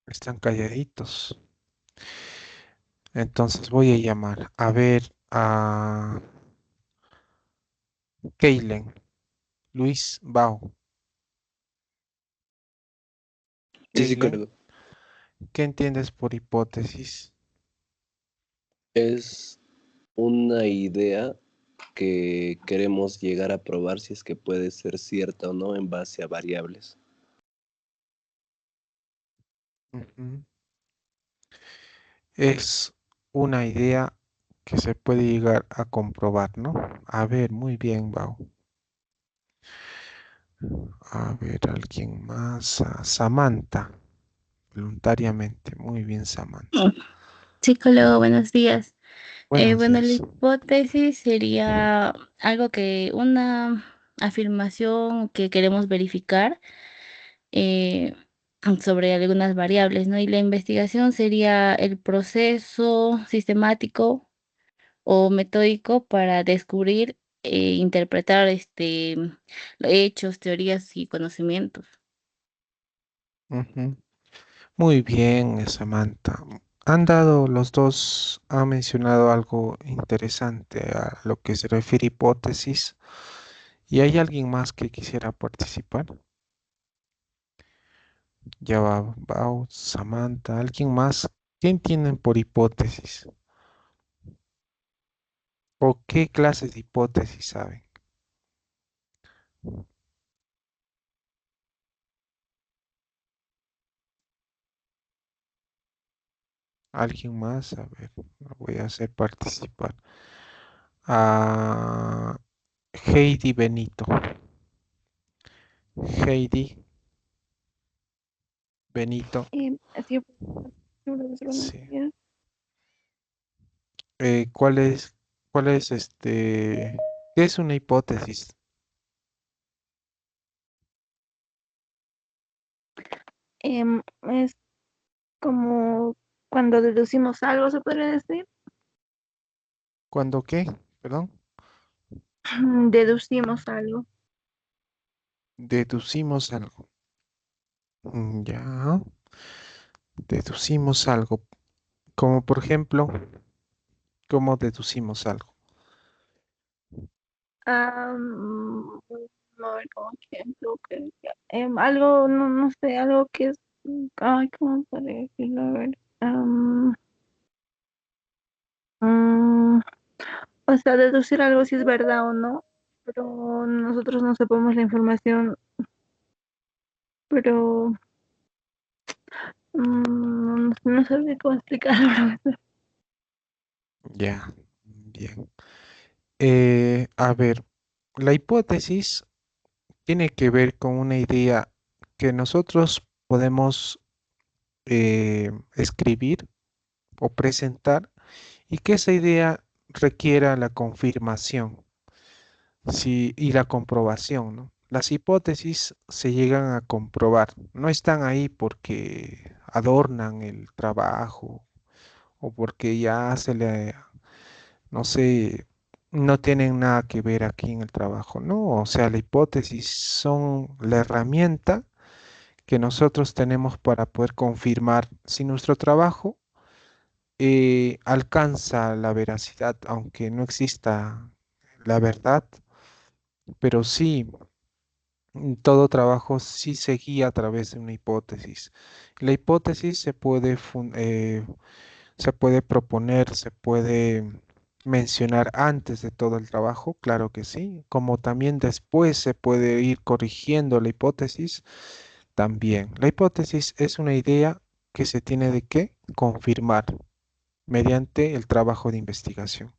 Están calladitos. Entonces voy a llamar a ver a Keilen, Luis Bao. Sí, Keilen, psicólogo. ¿qué entiendes por hipótesis? Es una idea que queremos llegar a probar si es que puede ser cierta o no en base a variables. Ujú. Es una idea que se puede llegar a comprobar, ¿no? A ver, muy bien, Bao. A ver, alguien más. Samantha, voluntariamente. Muy bien, Samantha. Psicólogo, buenos días. Buenos Bueno, la días. hipótesis sería una afirmación que queremos verificar eh, sobre algunas variables, ¿no? Y la investigación sería el proceso sistemático o metódico para descubrir e interpretar hechos, teorías y conocimientos. Ujú. Muy bien, Samantha. Los dos han mencionado algo interesante a lo que se refiere hipótesis. ¿Y hay alguien más que quisiera participar? Ya va, Samantha, ¿alguien más? ¿Qué entienden por hipótesis? ¿O qué clases de hipótesis saben? ¿Alguien más? A ver, lo voy a hacer participar. A Heidi Benito. Heidi Benito. Así es, profesor, buenos Sí. días. ¿Cuál es qué es una hipótesis? Es como cuando deducimos algo, se podría decir. ¿Cuándo qué? Perdón. Deducimos algo. Deducimos algo. Ya. Deducimos algo. Como por ejemplo, ¿cómo deducimos algo? A ver, como ejemplo, algo, no sé, algo que es, ay, ¿cómo podría decirlo? A ver, mm, o sea, deducir algo si es verdad o no, pero nosotros no sepamos la información, pero no sabría cómo explicarlo. Ya. Bien. A ver, la hipótesis tiene que ver con una idea que nosotros podemos escribir o presentar y que esa idea requiera la confirmación y la comprobación, ¿no? Las hipótesis se llegan a comprobar, no están ahí porque adornan el trabajo o porque ya no sé, no tienen nada que ver aquí en el trabajo, ¿no? O sea, la hipótesis son la herramienta que nosotros tenemos para poder confirmar si nuestro trabajo alcanza la veracidad, aunque no exista la verdad, pero sí, todo trabajo sí se guía a través de una hipótesis. La hipótesis se puede proponer, se puede mencionar antes de todo el trabajo, claro que sí, como también después se puede ir corrigiendo la hipótesis, también. La hipótesis es una idea que se tiene de qué confirmar mediante el trabajo de investigación,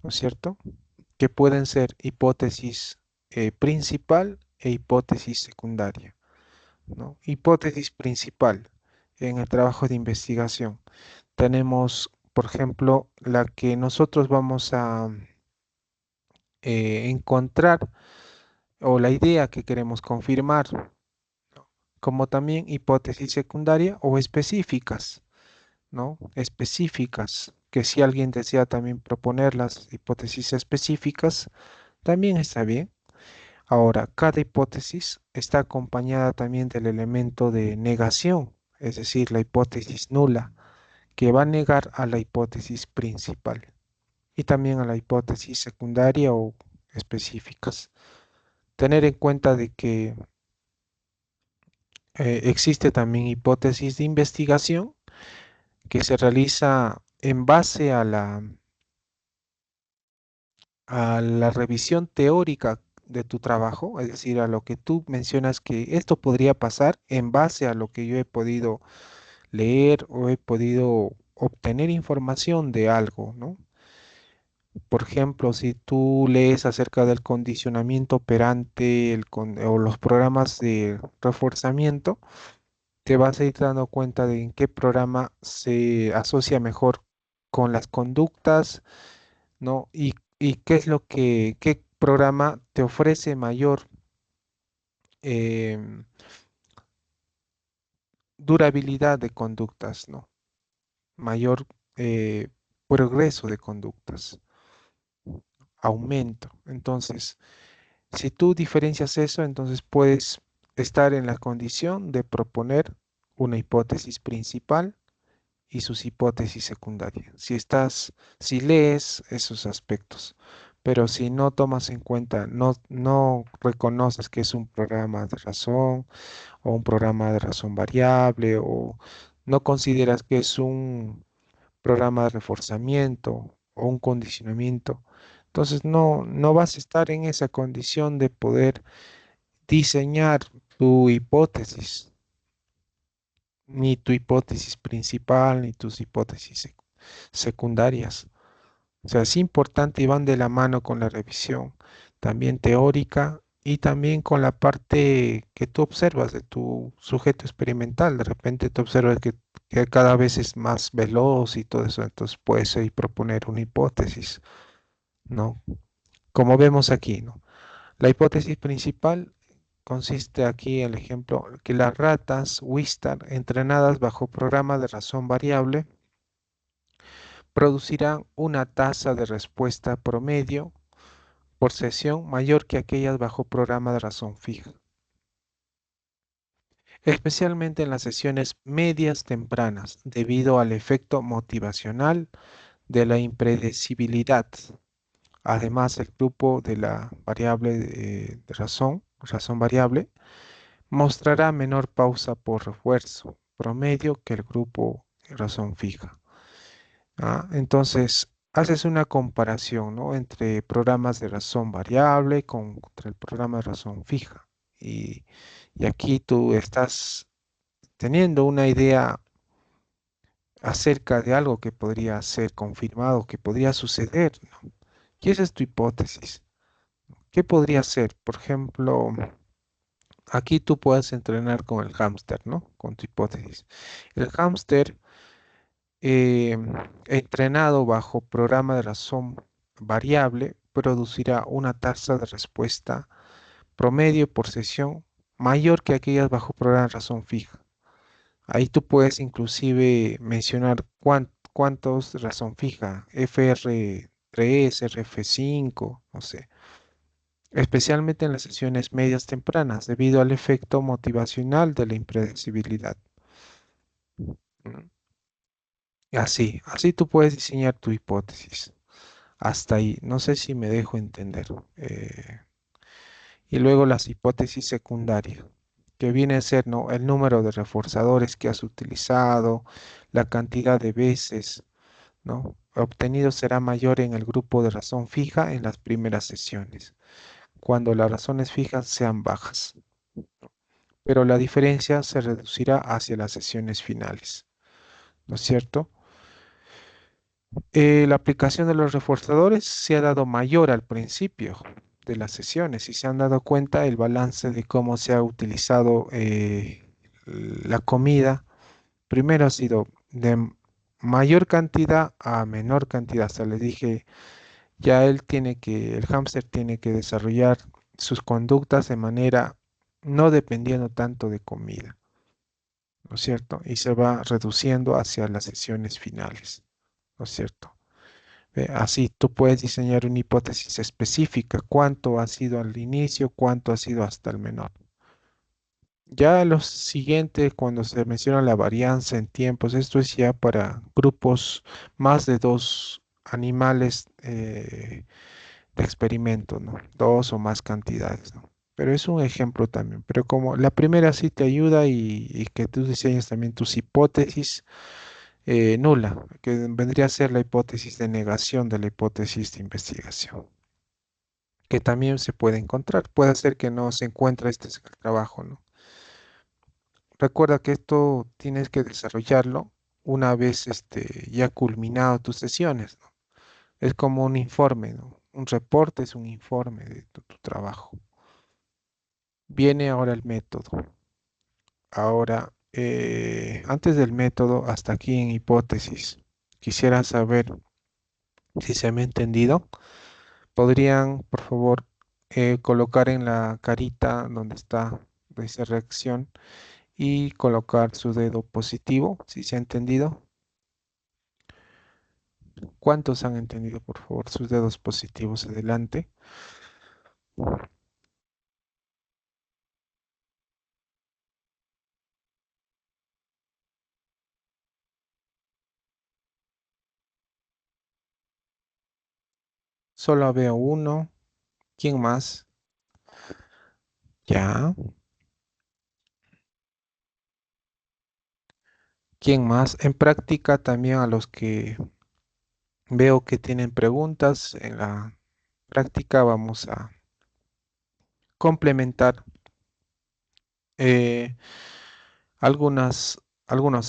¿no es cierto? Que pueden ser hipótesis principal e hipótesis secundaria, ¿no? Hipótesis principal en el trabajo de investigación. Tenemos, por ejemplo, la que nosotros vamos a encontrar o la idea que queremos confirmar, como también hipótesis secundaria o específicas, ¿no? Específicas, que si alguien desea también proponer las hipótesis específicas, también está bien. Ahora, cada hipótesis está acompañada también del elemento de negación, es decir, la hipótesis nula, que va a negar a la hipótesis principal y también a la hipótesis secundaria o específicas. Tener en cuenta de que existe también hipótesis de investigación que se realiza en base a la revisión teórica de tu trabajo, es decir, a lo que tú mencionas que esto podría pasar en base a lo que yo he podido leer o he podido obtener información de algo, ¿no? Por ejemplo, si tú lees acerca del condicionamiento operante o los programas de reforzamiento, te vas a ir dando cuenta de en qué programa se asocia mejor con las conductas, ¿no? Y qué es qué programa te ofrece mayor em, durabilidad de conductas, ¿no? Mayor progreso de conductas, aumento. Entonces, si tú diferencias eso, entonces puedes estar en la condición de proponer una hipótesis principal y sus hipótesis secundarias. Si lees esos aspectos, pero si no tomas en cuenta, no reconoces que es un programa de razón o un programa de razón variable o no consideras que es un programa de reforzamiento o un condicionamiento, entonces no vas a estar en esa condición de poder diseñar tu hipótesis, ni tu hipótesis principal, ni tus hipótesis secundarias. O sea, es importante y van de la mano con la revisión, también teórica y también con la parte que tú observas de tu sujeto experimental. De repente tú observas que cada vez es más veloz y todo eso, entonces puedes ahí proponer una hipótesis, ¿no? Como vemos aquí, ¿no? La hipótesis principal consiste aquí en el ejemplo que las ratas Wistar entrenadas bajo programa de razón variable producirán una tasa de respuesta promedio por sesión mayor que aquellas bajo programa de razón fija, especialmente en las sesiones medias tempranas, debido al efecto motivacional de la impredecibilidad. Además, el grupo de la variable de razón variable, mostrará menor pausa por refuerzo promedio que el grupo de razón fija. Entonces, haces una comparación, ¿no? Entre programas de razón variable contra el programa de razón fija. Y, y aquí tú estás teniendo una idea acerca de algo que podría ser confirmado, que podría suceder, ¿no? Y esa es tu hipótesis. ¿Qué podría ser? Por ejemplo, aquí tú puedes entrenar con el hámster, ¿no? Con tu hipótesis. El hámster eh, entrenado bajo programa de razón variable, producirá una tasa de respuesta promedio por sesión mayor que aquellas bajo programa de razón fija. Ahí tú puedes inclusive mencionar cuántos de razón fija, FR3, RF5, no sé, especialmente en las sesiones medias tempranas, debido al efecto motivacional de la impredecibilidad. ¿Mm? Así tú puedes diseñar tu hipótesis. Hasta ahí, no sé si me dejo entender. Y luego las hipótesis secundarias, que viene a ser, ¿no?, el número de reforzadores que has utilizado, la cantidad de veces, ¿no?, obtenido será mayor en el grupo de razón fija en las primeras sesiones, cuando las razones fijas sean bajas, pero la diferencia se reducirá hacia las sesiones finales, ¿no es cierto? La aplicación de los reforzadores se ha dado mayor al principio de las sesiones y se han dado cuenta el balance de cómo se ha utilizado la comida. Primero ha sido de mayor cantidad a menor cantidad. O sea, le dije, ya el hámster tiene que desarrollar sus conductas de manera no dependiendo tanto de comida, ¿no es cierto? Y se va reduciendo hacia las sesiones finales, ¿no es cierto? Así tú puedes diseñar una hipótesis específica, cuánto ha sido al inicio, cuánto ha sido hasta el menor. Ya lo siguiente, cuando se menciona la varianza en tiempos, esto es ya para grupos más de dos animales de experimento, ¿no? Dos o más cantidades, ¿no? Pero es un ejemplo también. Pero como la primera sí te ayuda y que tú diseñes también tus hipótesis nula, que vendría a ser la hipótesis de negación de la hipótesis de investigación, que también se puede encontrar. Puede ser que no se encuentre este es el trabajo, ¿no? Recuerda que esto tienes que desarrollarlo una vez ya culminado tus sesiones, ¿no? Es como un informe, ¿no? Un reporte es un informe de tu trabajo. Viene ahora el método. Ahora, antes del método, hasta aquí en hipótesis, quisiera saber si se me ha entendido. ¿Podrían, por favor, colocar en la carita donde está esa reacción y colocar su dedo positivo, si se ha entendido? ¿Cuántos han entendido, por favor, sus dedos positivos adelante? Solo veo uno. ¿Quién más? Ya. ¿Quién más? En práctica también a los que veo que tienen preguntas en la práctica vamos a complementar eh, algunos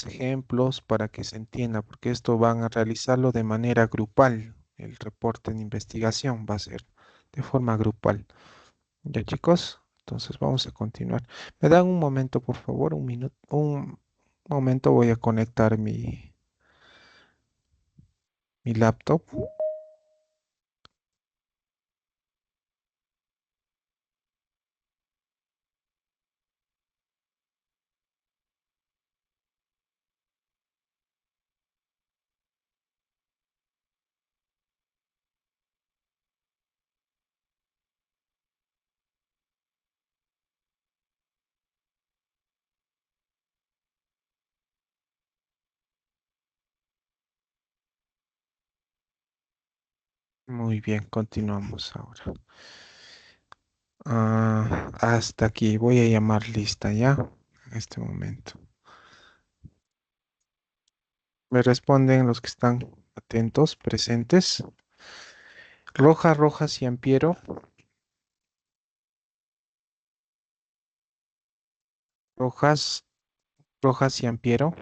ejemplos para que se entienda, porque esto van a realizarlo de manera grupal. El reporte de investigación va a ser de forma grupal. Ya chicos, entonces vamos a continuar. ¿Me dan un momento, por favor? Un minuto, un momento, voy a conectar mi laptop. Muy bien, continuamos ahora. Hasta aquí, voy a llamar lista ya, en este momento. Me responden los que están atentos, presentes. Roja, Rojas y Ampiero. Rojas, Rojas y Ampiero.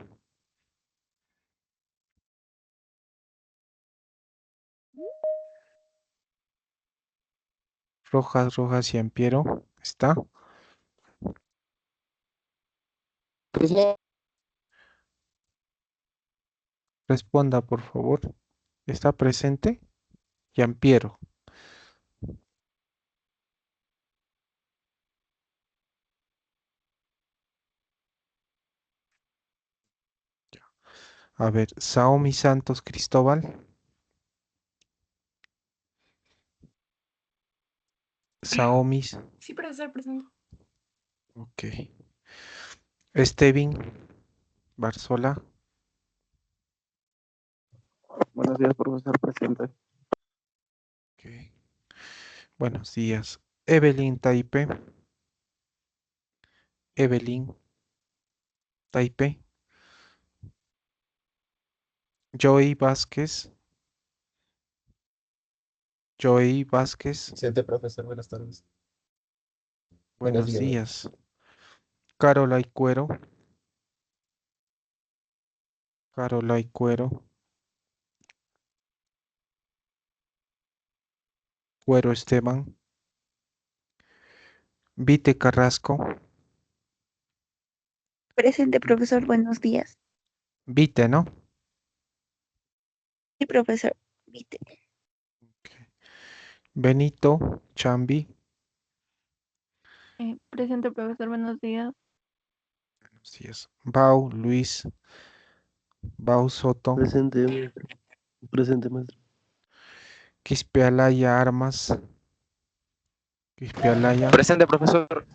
Rojas, Rojas y Ampiero. ¿Está? Responda, por favor. ¿Está presente? Giampiero. A ver, Saomi Santos Cristóbal. Saomi. Sí, profesor, presente. Ok. Estevin Barzola. Buenos días, profesor presente. Ok. Buenos días. Evelyn Taipe. Evelyn Taipe. Joey Vázquez. Joey Vázquez. Presente, profesor, buenas tardes. Buenos Buenos días. días. Carola Cuero. Carola Cuero. Cuero Esteban. Vite Carrasco. Presente, profesor, buenos días. Vite, ¿no? Sí, profesor. Vite. Benito Chambi. Presente, profesor, buenos días. Así es. Bau Luis. Bau Soto. Presente, maestro. Presente, maestro. Quispealaya Armas. Quispealaya. Presente, profesor.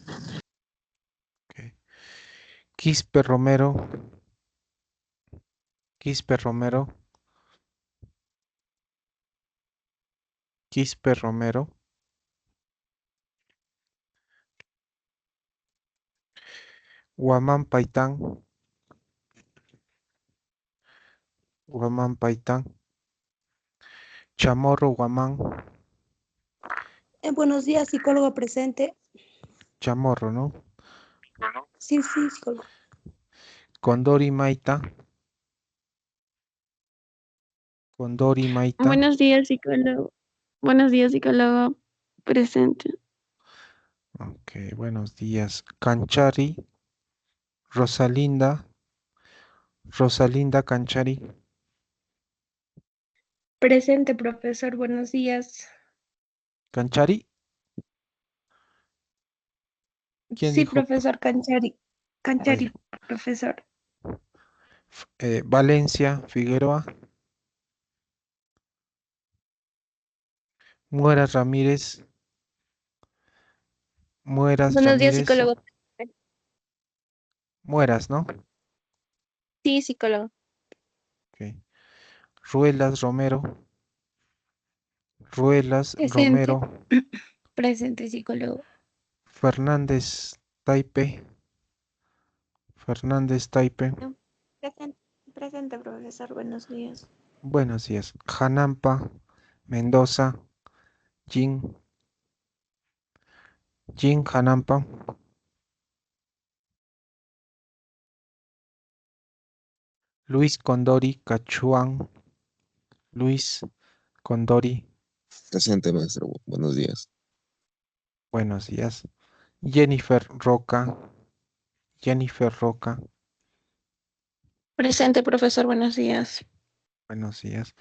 Ok. Quispe Romero. Quispe Romero. Quispe Romero. Huamán Paitán. Huamán Paitán. Chamorro Huamán. Buenos días, psicólogo presente. Chamorro, ¿no? Sí, sí, psicólogo. Condori Maita. Condori Maita. Buenos días, psicólogo. Buenos días, psicólogo. Presente. Ok, buenos días. Canchari. Rosalinda. Rosalinda Canchari. Presente, profesor, buenos días. Canchari. ¿Quién Sí, dijo? profesor Canchari. Ah, ya. Canchari, profesor. Valencia Figueroa. Mueras Ramírez. Mueras Buenos días, Ramírez. psicólogo. Mueras, ¿no? Sí, psicólogo. Ok. Ruelas Romero. Ruelas Presente. Romero. Presente, psicólogo. Fernández Taipe. Fernández Taipe. Presente, presente, profesor, buenos días. Buenos días. Janampa Mendoza. Jin. Jin Janampa. Luis Condori Cachuán. Luis Condori. Presente, maestro. Buenos días. Buenos días. Jennifer Roca. Jennifer Roca. Presente, profesor, buenos días. Buenos días.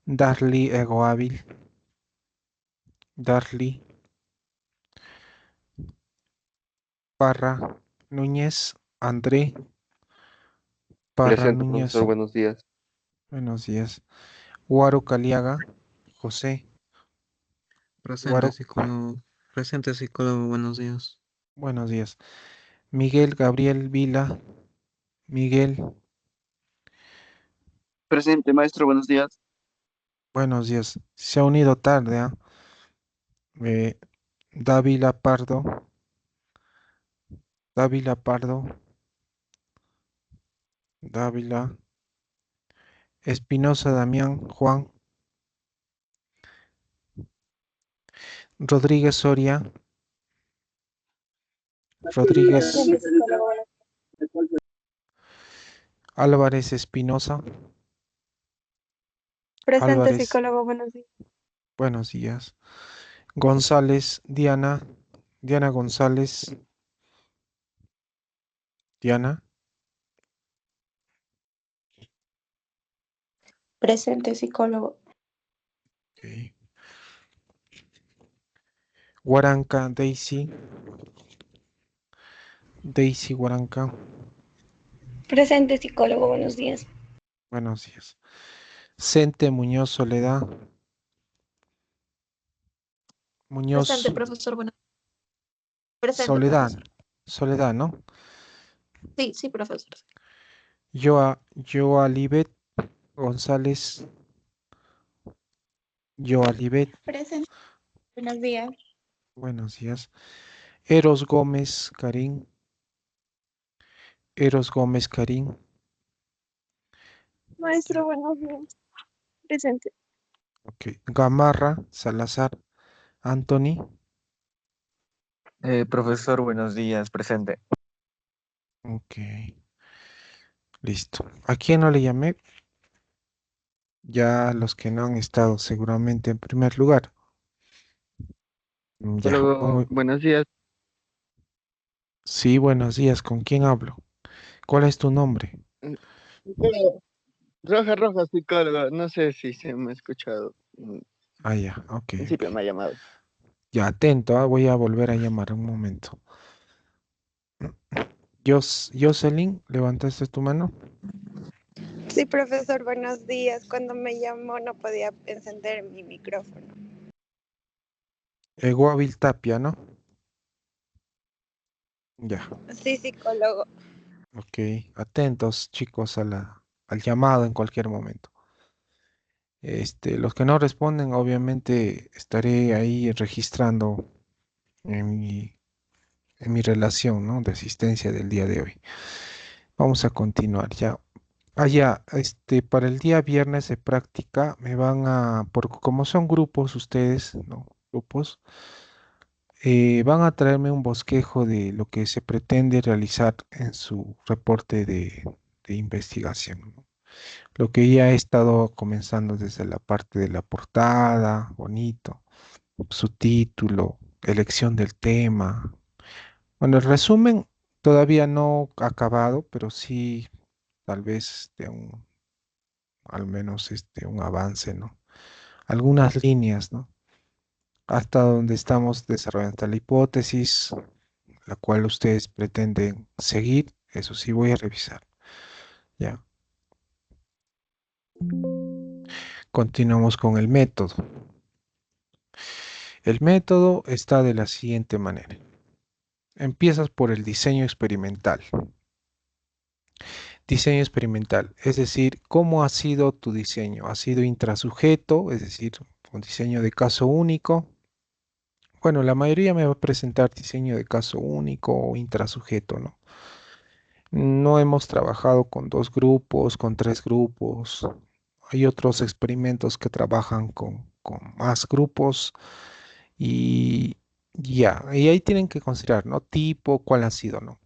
Darly Egoavil. Darly Parra Núñez. André Parra Presente, Núñez. profesor, buenos días. Buenos días. Guaro Caliaga. José. Presente, Guaro. psicólogo. Presente, psicólogo. Buenos días. Buenos días. Miguel Gabriel Vila. Miguel. Presente, maestro, buenos días. Buenos días. Se ha unido tarde, ¿ah? Dávila Pardo. Dávila Pardo. Dávila. Espinosa Damián Juan. Rodríguez Soria. Rodríguez Presente, psicólogo. Álvarez Espinosa. Presente, Álvarez. psicólogo, buenos días. Buenos días. González Diana. Diana González. Diana. Presente, psicólogo. Ok. Huaranca, Daisy. Daisy Huaranca. Presente, psicólogo, buenos días. Buenos días. Cente Muñoz Soledad. Presente, Muñoz profesor. Bueno. Presente, Soledad. profesor. Soledad, ¿no? Sí, sí, profesor. Joalibet González. Joalibet. Presente. Buenos días. Buenos días. Eros Gómez Karim. Eros Gómez Karim. Maestro, buenos días. Presente. Ok. Gamarra Salazar Anthony. Profesor, buenos días, presente. Ok. Listo. ¿A quién no le llamé? Ya los que no han estado seguramente en primer lugar. Ya. Psicólogo, buenos días. Sí, buenos días. ¿Con quién hablo? ¿Cuál es tu nombre? Psicólogo, Roja, roja, psicólogo. No sé si se me ha escuchado. Ah, ya. Ok, En ok. principio me ha llamado. Ya, atento. Voy a volver a llamar un momento. Jocelyn, ¿levantaste tu mano? Sí, profesor, buenos días. Cuando me llamó no podía encender mi micrófono. Guavil Tapia, ¿no? Ya. Sí, psicólogo. Ok. Atentos, chicos, al llamado en cualquier momento. Los que no responden, obviamente estaré ahí registrando en mi relación, ¿no? De asistencia del día de hoy. Vamos a continuar ya. Ya, para el día viernes de práctica me van como son grupos ustedes, ¿no? Grupos, van a traerme un bosquejo de lo que se pretende realizar en su reporte de investigación, ¿no? Lo que ya he estado comenzando desde la parte de la portada, bonito, su título, elección del tema. Bueno, el resumen todavía no acabado, pero sí tal vez al menos un avance, ¿no? Algunas líneas, ¿no? Hasta donde estamos desarrollando la hipótesis, la cual ustedes pretenden seguir, eso sí voy a revisar. Ya. Continuamos con el método. El método está de la siguiente manera. Empiezas por el diseño experimental. Diseño experimental, es decir, ¿cómo ha sido tu diseño? ¿Ha sido intrasujeto, es decir, un diseño de caso único? Bueno, la mayoría me va a presentar diseño de caso único o intrasujeto, ¿no? No hemos trabajado con 2 grupos, con 3 grupos. Hay otros experimentos que trabajan con más grupos y ya, y ahí tienen que considerar, ¿no? Tipo, cuál ha sido, ¿no?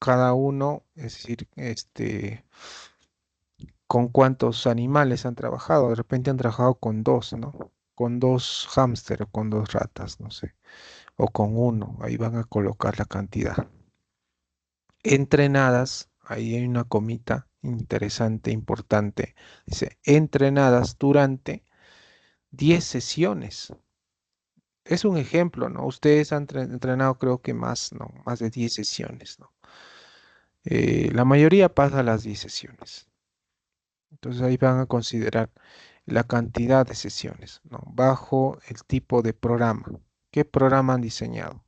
Cada uno, es decir, con cuántos animales han trabajado. De repente han trabajado con 2, ¿no? Con 2 hámster o con 2 ratas, no sé. O con 1, ahí van a colocar la cantidad. Entrenadas, ahí hay una comita interesante, importante. Dice, entrenadas durante 10 sesiones. Es un ejemplo, ¿no? Ustedes han entrenado creo que más, ¿no? Más de 10 sesiones, ¿no? La mayoría pasa las 10 sesiones. Entonces ahí van a considerar la cantidad de sesiones, ¿no? Bajo el tipo de programa. ¿Qué programa han diseñado?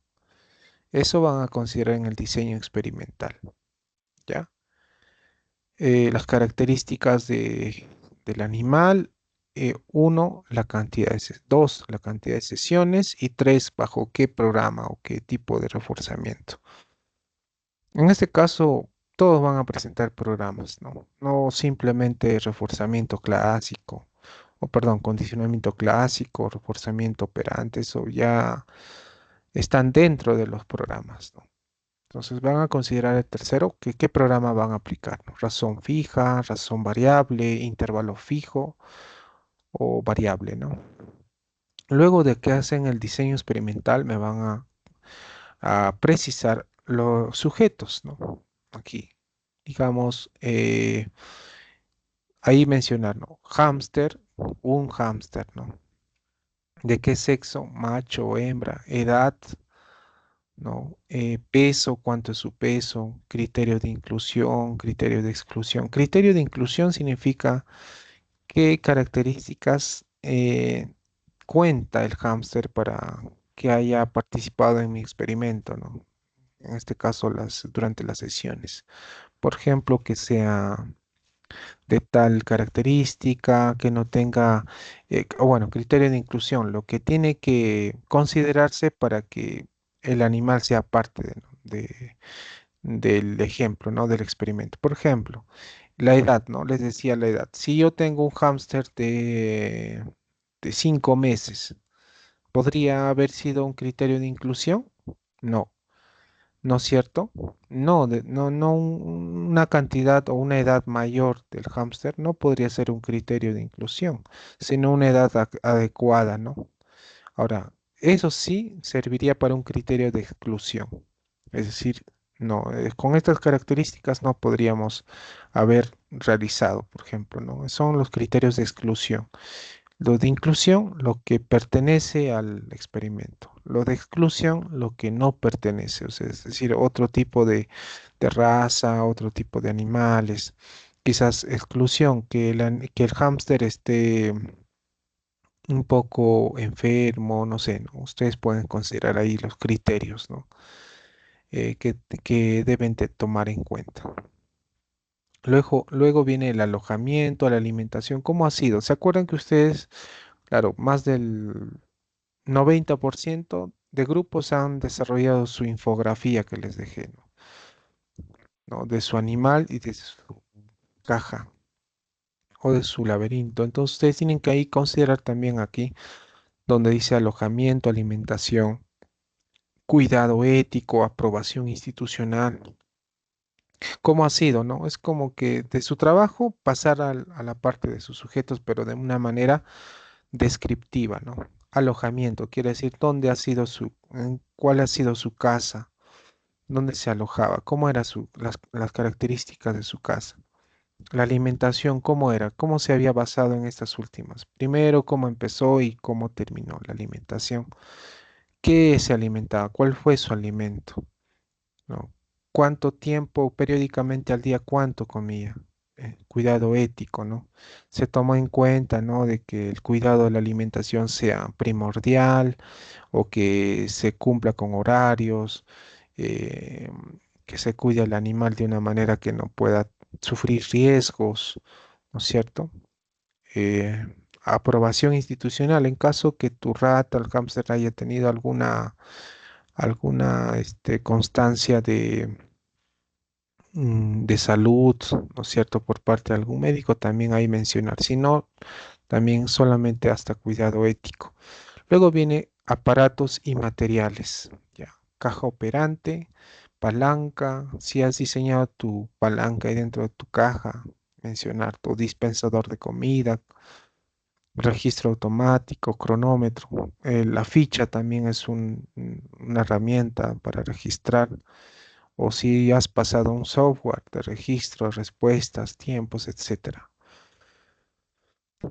Eso van a considerar en el diseño experimental, ¿ya? Las características del animal. 1, la cantidad de 2, la cantidad de sesiones y 3, bajo qué programa o qué tipo de reforzamiento. En este caso, todos van a presentar programas, ¿no? No simplemente reforzamiento clásico, o perdón, condicionamiento clásico, reforzamiento operante, eso ya están dentro de los programas, ¿no? Entonces van a considerar el tercero, que qué programa van a aplicar, ¿no? Razón fija, razón variable, intervalo fijo o variable, ¿no? Luego de que hacen el diseño experimental, me van a precisar los sujetos, ¿no? Aquí, digamos, ahí mencionar, ¿no? Hámster, un hámster, ¿no? ¿De qué sexo? Macho o hembra, edad, ¿no? Peso, cuánto es su peso, criterio de inclusión, criterio de exclusión. Criterio de inclusión significa qué características cuenta el hámster para que haya participado en mi experimento, ¿no? En este caso, durante las sesiones. Por ejemplo, que sea de tal característica, que no tenga, o bueno, criterio de inclusión, lo que tiene que considerarse para que el animal sea parte del ejemplo, ¿no? Del experimento. Por ejemplo, la edad, ¿no? Les decía la edad. Si yo tengo un hámster de 5 meses, ¿podría haber sido un criterio de inclusión? No. ¿No es cierto? No, no una cantidad o una edad mayor del hámster no podría ser un criterio de inclusión, sino una edad adecuada, ¿no? Ahora, eso sí serviría para un criterio de exclusión. Es decir, no, con estas características no podríamos haber realizado, por ejemplo, ¿no? Son los criterios de exclusión. Lo de inclusión, lo que pertenece al experimento. Lo de exclusión, lo que no pertenece. O sea, es decir, otro tipo de raza, otro tipo de animales. Quizás exclusión, que el hámster esté un poco enfermo, no sé, ¿no? Ustedes pueden considerar ahí los criterios, ¿no? Que deben de tomar en cuenta. Luego viene el alojamiento, la alimentación. ¿Cómo ha sido? ¿Se acuerdan que ustedes, claro, más del 90% de grupos han desarrollado su infografía que les dejé, ¿no? ¿No? De su animal y de su caja o de su laberinto. Entonces ustedes tienen que ahí considerar también aquí donde dice alojamiento, alimentación, cuidado ético, aprobación institucional. ¿Cómo ha sido, no? Es como que de su trabajo pasar a la parte de sus sujetos, pero de una manera descriptiva, ¿no? Alojamiento, quiere decir dónde ha sido cuál ha sido su casa, dónde se alojaba, cómo eran las características de su casa. La alimentación, cómo era, cómo se había basado en estas últimas. Primero, cómo empezó y cómo terminó la alimentación. ¿Qué se alimentaba? ¿Cuál fue su alimento? ¿No? ¿Cuánto tiempo periódicamente al día, cuánto comía? Cuidado ético, ¿no? Se tomó en cuenta, ¿no? De que el cuidado de la alimentación sea primordial o que se cumpla con horarios, eh, que se cuide al animal de una manera que no pueda sufrir riesgos, ¿no es cierto? Eh, Aprobación institucional en caso que tu rata, el hámster haya tenido alguna constancia de salud, ¿no es cierto?, por parte de algún médico, también hay mencionar. Si no, también solamente hasta cuidado ético. Luego viene aparatos y materiales, ya, caja operante, palanca, si has diseñado tu palanca ahí dentro de tu caja, mencionar tu dispensador de comida, registro automático, cronómetro, la ficha también es una herramienta para registrar, o si has pasado un software de registro, respuestas, tiempos, etcétera.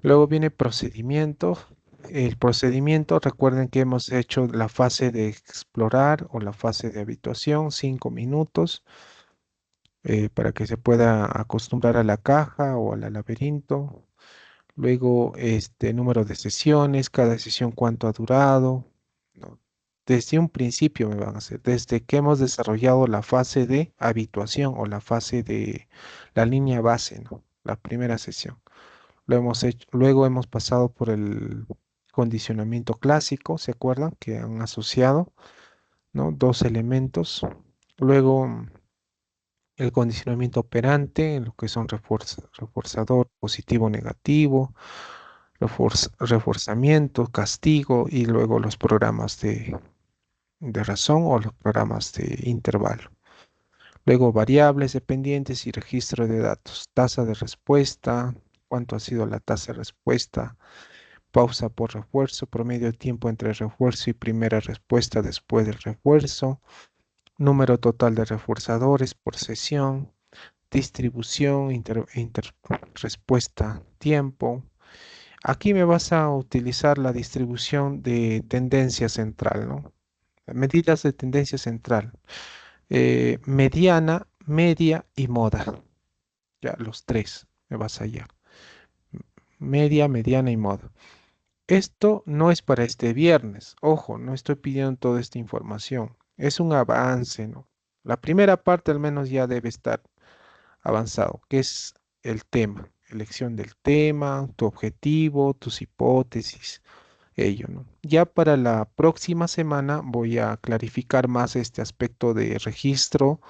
Luego viene procedimiento. El procedimiento, recuerden que hemos hecho la fase de explorar o la fase de habituación, 5 minutos, para que se pueda acostumbrar a la caja o al laberinto. Luego, número de sesiones, cada sesión cuánto ha durado, ¿no? Desde un principio me van a hacer, desde que hemos desarrollado la fase de habituación o la fase de la línea base, ¿no? La primera sesión. Lo hemos hecho, luego hemos pasado por el condicionamiento clásico, ¿se acuerdan? Que han asociado, ¿no? Dos elementos. Luego el condicionamiento operante, en lo que son reforzador positivo negativo, reforzamiento, castigo y luego los programas de razón o los programas de intervalo. Luego variables dependientes y registro de datos, tasa de respuesta, cuánto ha sido la tasa de respuesta, pausa por refuerzo, promedio de tiempo entre refuerzo y primera respuesta después del refuerzo, número total de reforzadores por sesión, distribución, respuesta, tiempo. Aquí me vas a utilizar la distribución de tendencia central, ¿no? Medidas de tendencia central. Mediana, media y moda. Ya, los tres me vas a hallar. Media, mediana y moda. Esto no es para este viernes. Ojo, no estoy pidiendo toda esta información. Es un avance, ¿no? La primera parte al menos ya debe estar avanzado, que es el tema. Elección del tema, tu objetivo, tus hipótesis, ello, ¿no? Ya para la próxima semana voy a clarificar más este aspecto de registro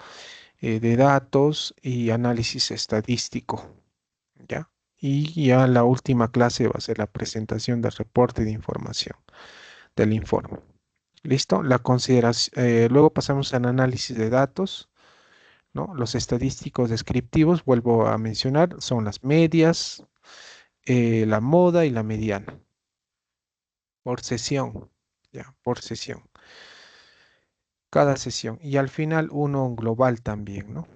de datos y análisis estadístico, ¿ya? Y ya la última clase va a ser la presentación del reporte de información, del informe. ¿Listo? Luego pasamos al análisis de datos, ¿no? Los estadísticos descriptivos, vuelvo a mencionar, son las medias, la moda y la mediana, por sesión, ¿ya? Por sesión. Cada sesión. Y al final uno global también, ¿no?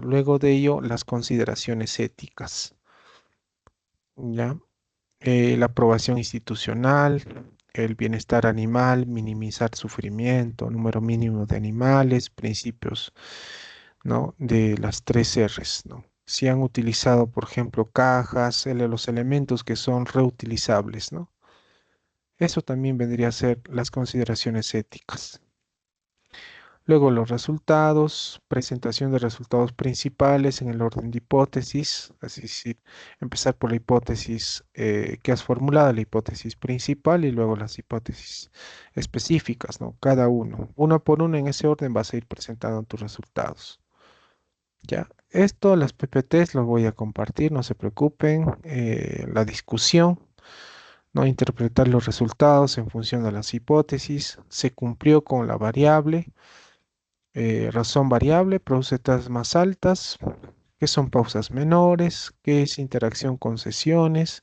Luego de ello, las consideraciones éticas, ¿ya? La aprobación institucional, el bienestar animal, minimizar sufrimiento, número mínimo de animales, principios, ¿no? De las tres R's, ¿no? Si han utilizado, por ejemplo, cajas, los elementos que son reutilizables, ¿no? Eso también vendría a ser las consideraciones éticas. Luego los resultados, presentación de resultados principales en el orden de hipótesis, es decir, empezar por la hipótesis que has formulado, la hipótesis principal y luego las hipótesis específicas, ¿no? Cada uno por uno en ese orden vas a ir presentando tus resultados. Ya, esto, las PPTs los voy a compartir, no se preocupen, la discusión. No interpretar los resultados en función de las hipótesis, se cumplió con la variable, razón variable, produce tasas más altas, qué son pausas menores, qué es interacción con sesiones,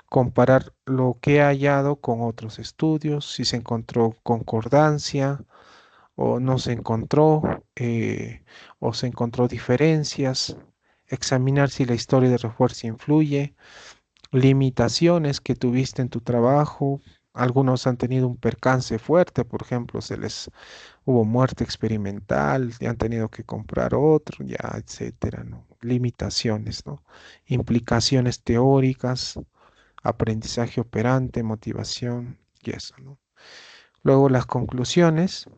comparar lo que ha hallado con otros estudios, si se encontró concordancia o no se encontró, o se encontró diferencias, examinar si la historia de refuerzo influye, limitaciones que tuviste en tu trabajo. Algunos han tenido un percance fuerte, por ejemplo, hubo muerte experimental, y han tenido que comprar otro, ya, etcétera, ¿no? Limitaciones, ¿no? Implicaciones teóricas, aprendizaje operante, motivación y eso, ¿no? Luego las conclusiones,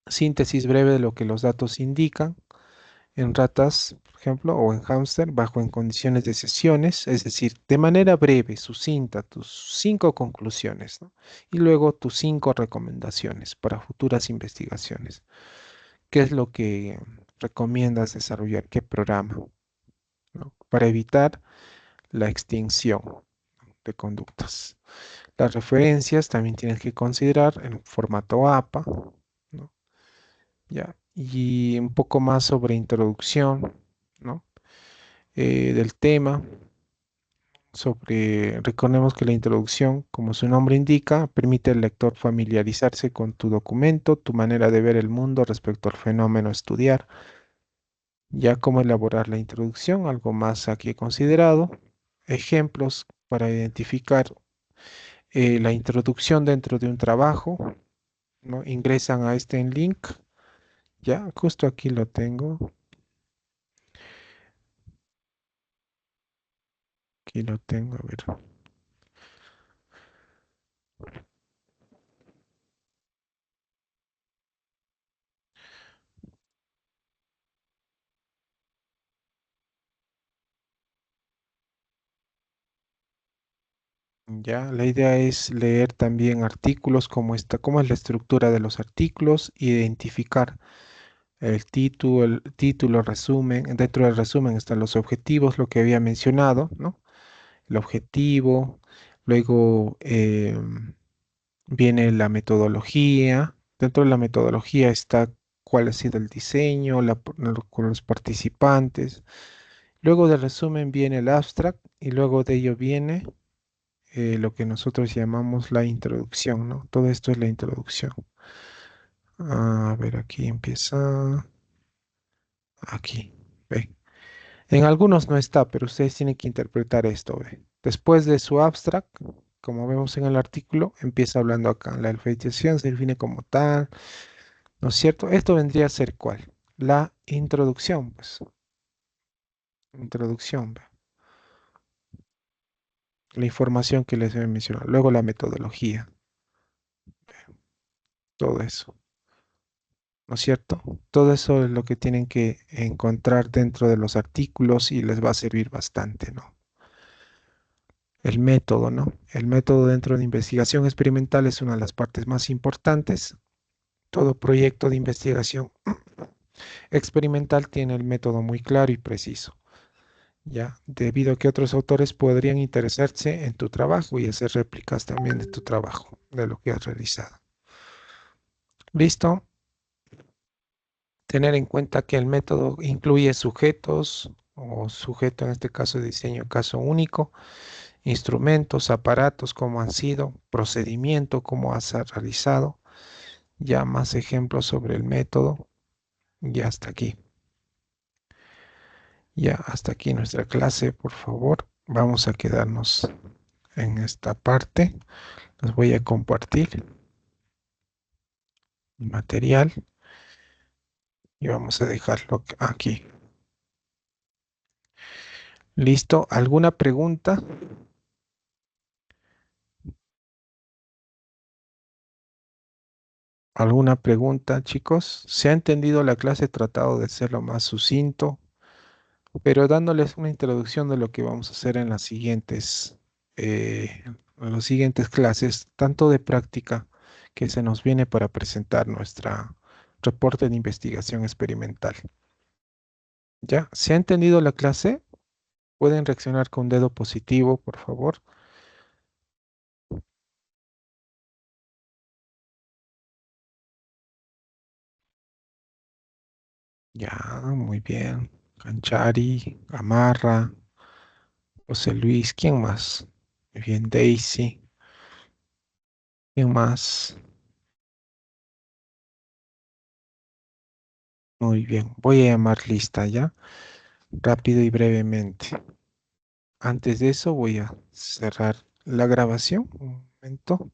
síntesis breve de lo que los datos indican en ratas, por ejemplo, o en hámster, bajo en condiciones de sesiones, es decir, de manera breve, sucinta, tus 5 conclusiones, ¿no? Y luego tus 5 recomendaciones para futuras investigaciones. ¿Qué es lo que recomiendas desarrollar? ¿Qué programa? ¿No? Para evitar la extinción de conductas. Las referencias también tienes que considerar en formato APA, ¿no? Ya. Y un poco más sobre introducción, ¿no? Del tema. Recordemos que la introducción, como su nombre indica, permite al lector familiarizarse con tu documento, tu manera de ver el mundo respecto al fenómeno a estudiar. Ya cómo elaborar la introducción, algo más aquí he considerado. Ejemplos para identificar la introducción dentro de un trabajo, ¿no? Ingresan a este link. Ya, justo aquí lo tengo. Aquí lo tengo, a ver. Ya, la idea es leer también artículos como esta, cómo es la estructura de los artículos, identificar el título, resumen. Dentro del resumen están los objetivos, lo que había mencionado, ¿no? El objetivo, luego viene la metodología. Dentro de la metodología está cuál ha sido el diseño, con los participantes. Luego del resumen viene el abstract y luego de ello viene lo que nosotros llamamos la introducción, ¿no? Todo esto es la introducción. A ver, aquí empieza. Aquí, ¿ve? En algunos no está, pero ustedes tienen que interpretar esto, ¿ve? Después de su abstract, como vemos en el artículo, empieza hablando acá. La alfabetización se define como tal, ¿no es cierto? Esto vendría a ser ¿cuál? La introducción, pues. Introducción, ¿ve? La información que les he mencionado. Luego la metodología, todo eso, ¿no es cierto? Todo eso es lo que tienen que encontrar dentro de los artículos y les va a servir bastante, ¿no? El método, ¿no? El método dentro de investigación experimental es una de las partes más importantes. Todo proyecto de investigación experimental tiene el método muy claro y preciso, ¿ya? Debido a que otros autores podrían interesarse en tu trabajo y hacer réplicas también de tu trabajo, de lo que has realizado. ¿Listo? Tener en cuenta que el método incluye sujetos, o sujeto en este caso de diseño caso único, instrumentos, aparatos, cómo han sido, procedimiento, cómo has realizado, ya más ejemplos sobre el método, ya hasta aquí. Ya hasta aquí nuestra clase, por favor. Vamos a quedarnos en esta parte. Les voy a compartir el material y vamos a dejarlo aquí. ¿Listo? ¿Alguna pregunta? ¿Alguna pregunta, chicos? ¿Se ha entendido la clase? He tratado de ser lo más sucinto, pero dándoles una introducción de lo que vamos a hacer en las siguientes clases, tanto de práctica que se nos viene para presentar nuestra reporte de investigación experimental. ¿Ya? ¿Se ha entendido la clase? ¿Pueden reaccionar con un dedo positivo, por favor? Ya, muy bien. Canchari, Gamarra, José Luis, ¿quién más? Muy bien, Daisy. ¿Quién más? Muy bien. Voy a llamar lista ya, rápido y brevemente. Antes de eso voy a cerrar la grabación. Un momento.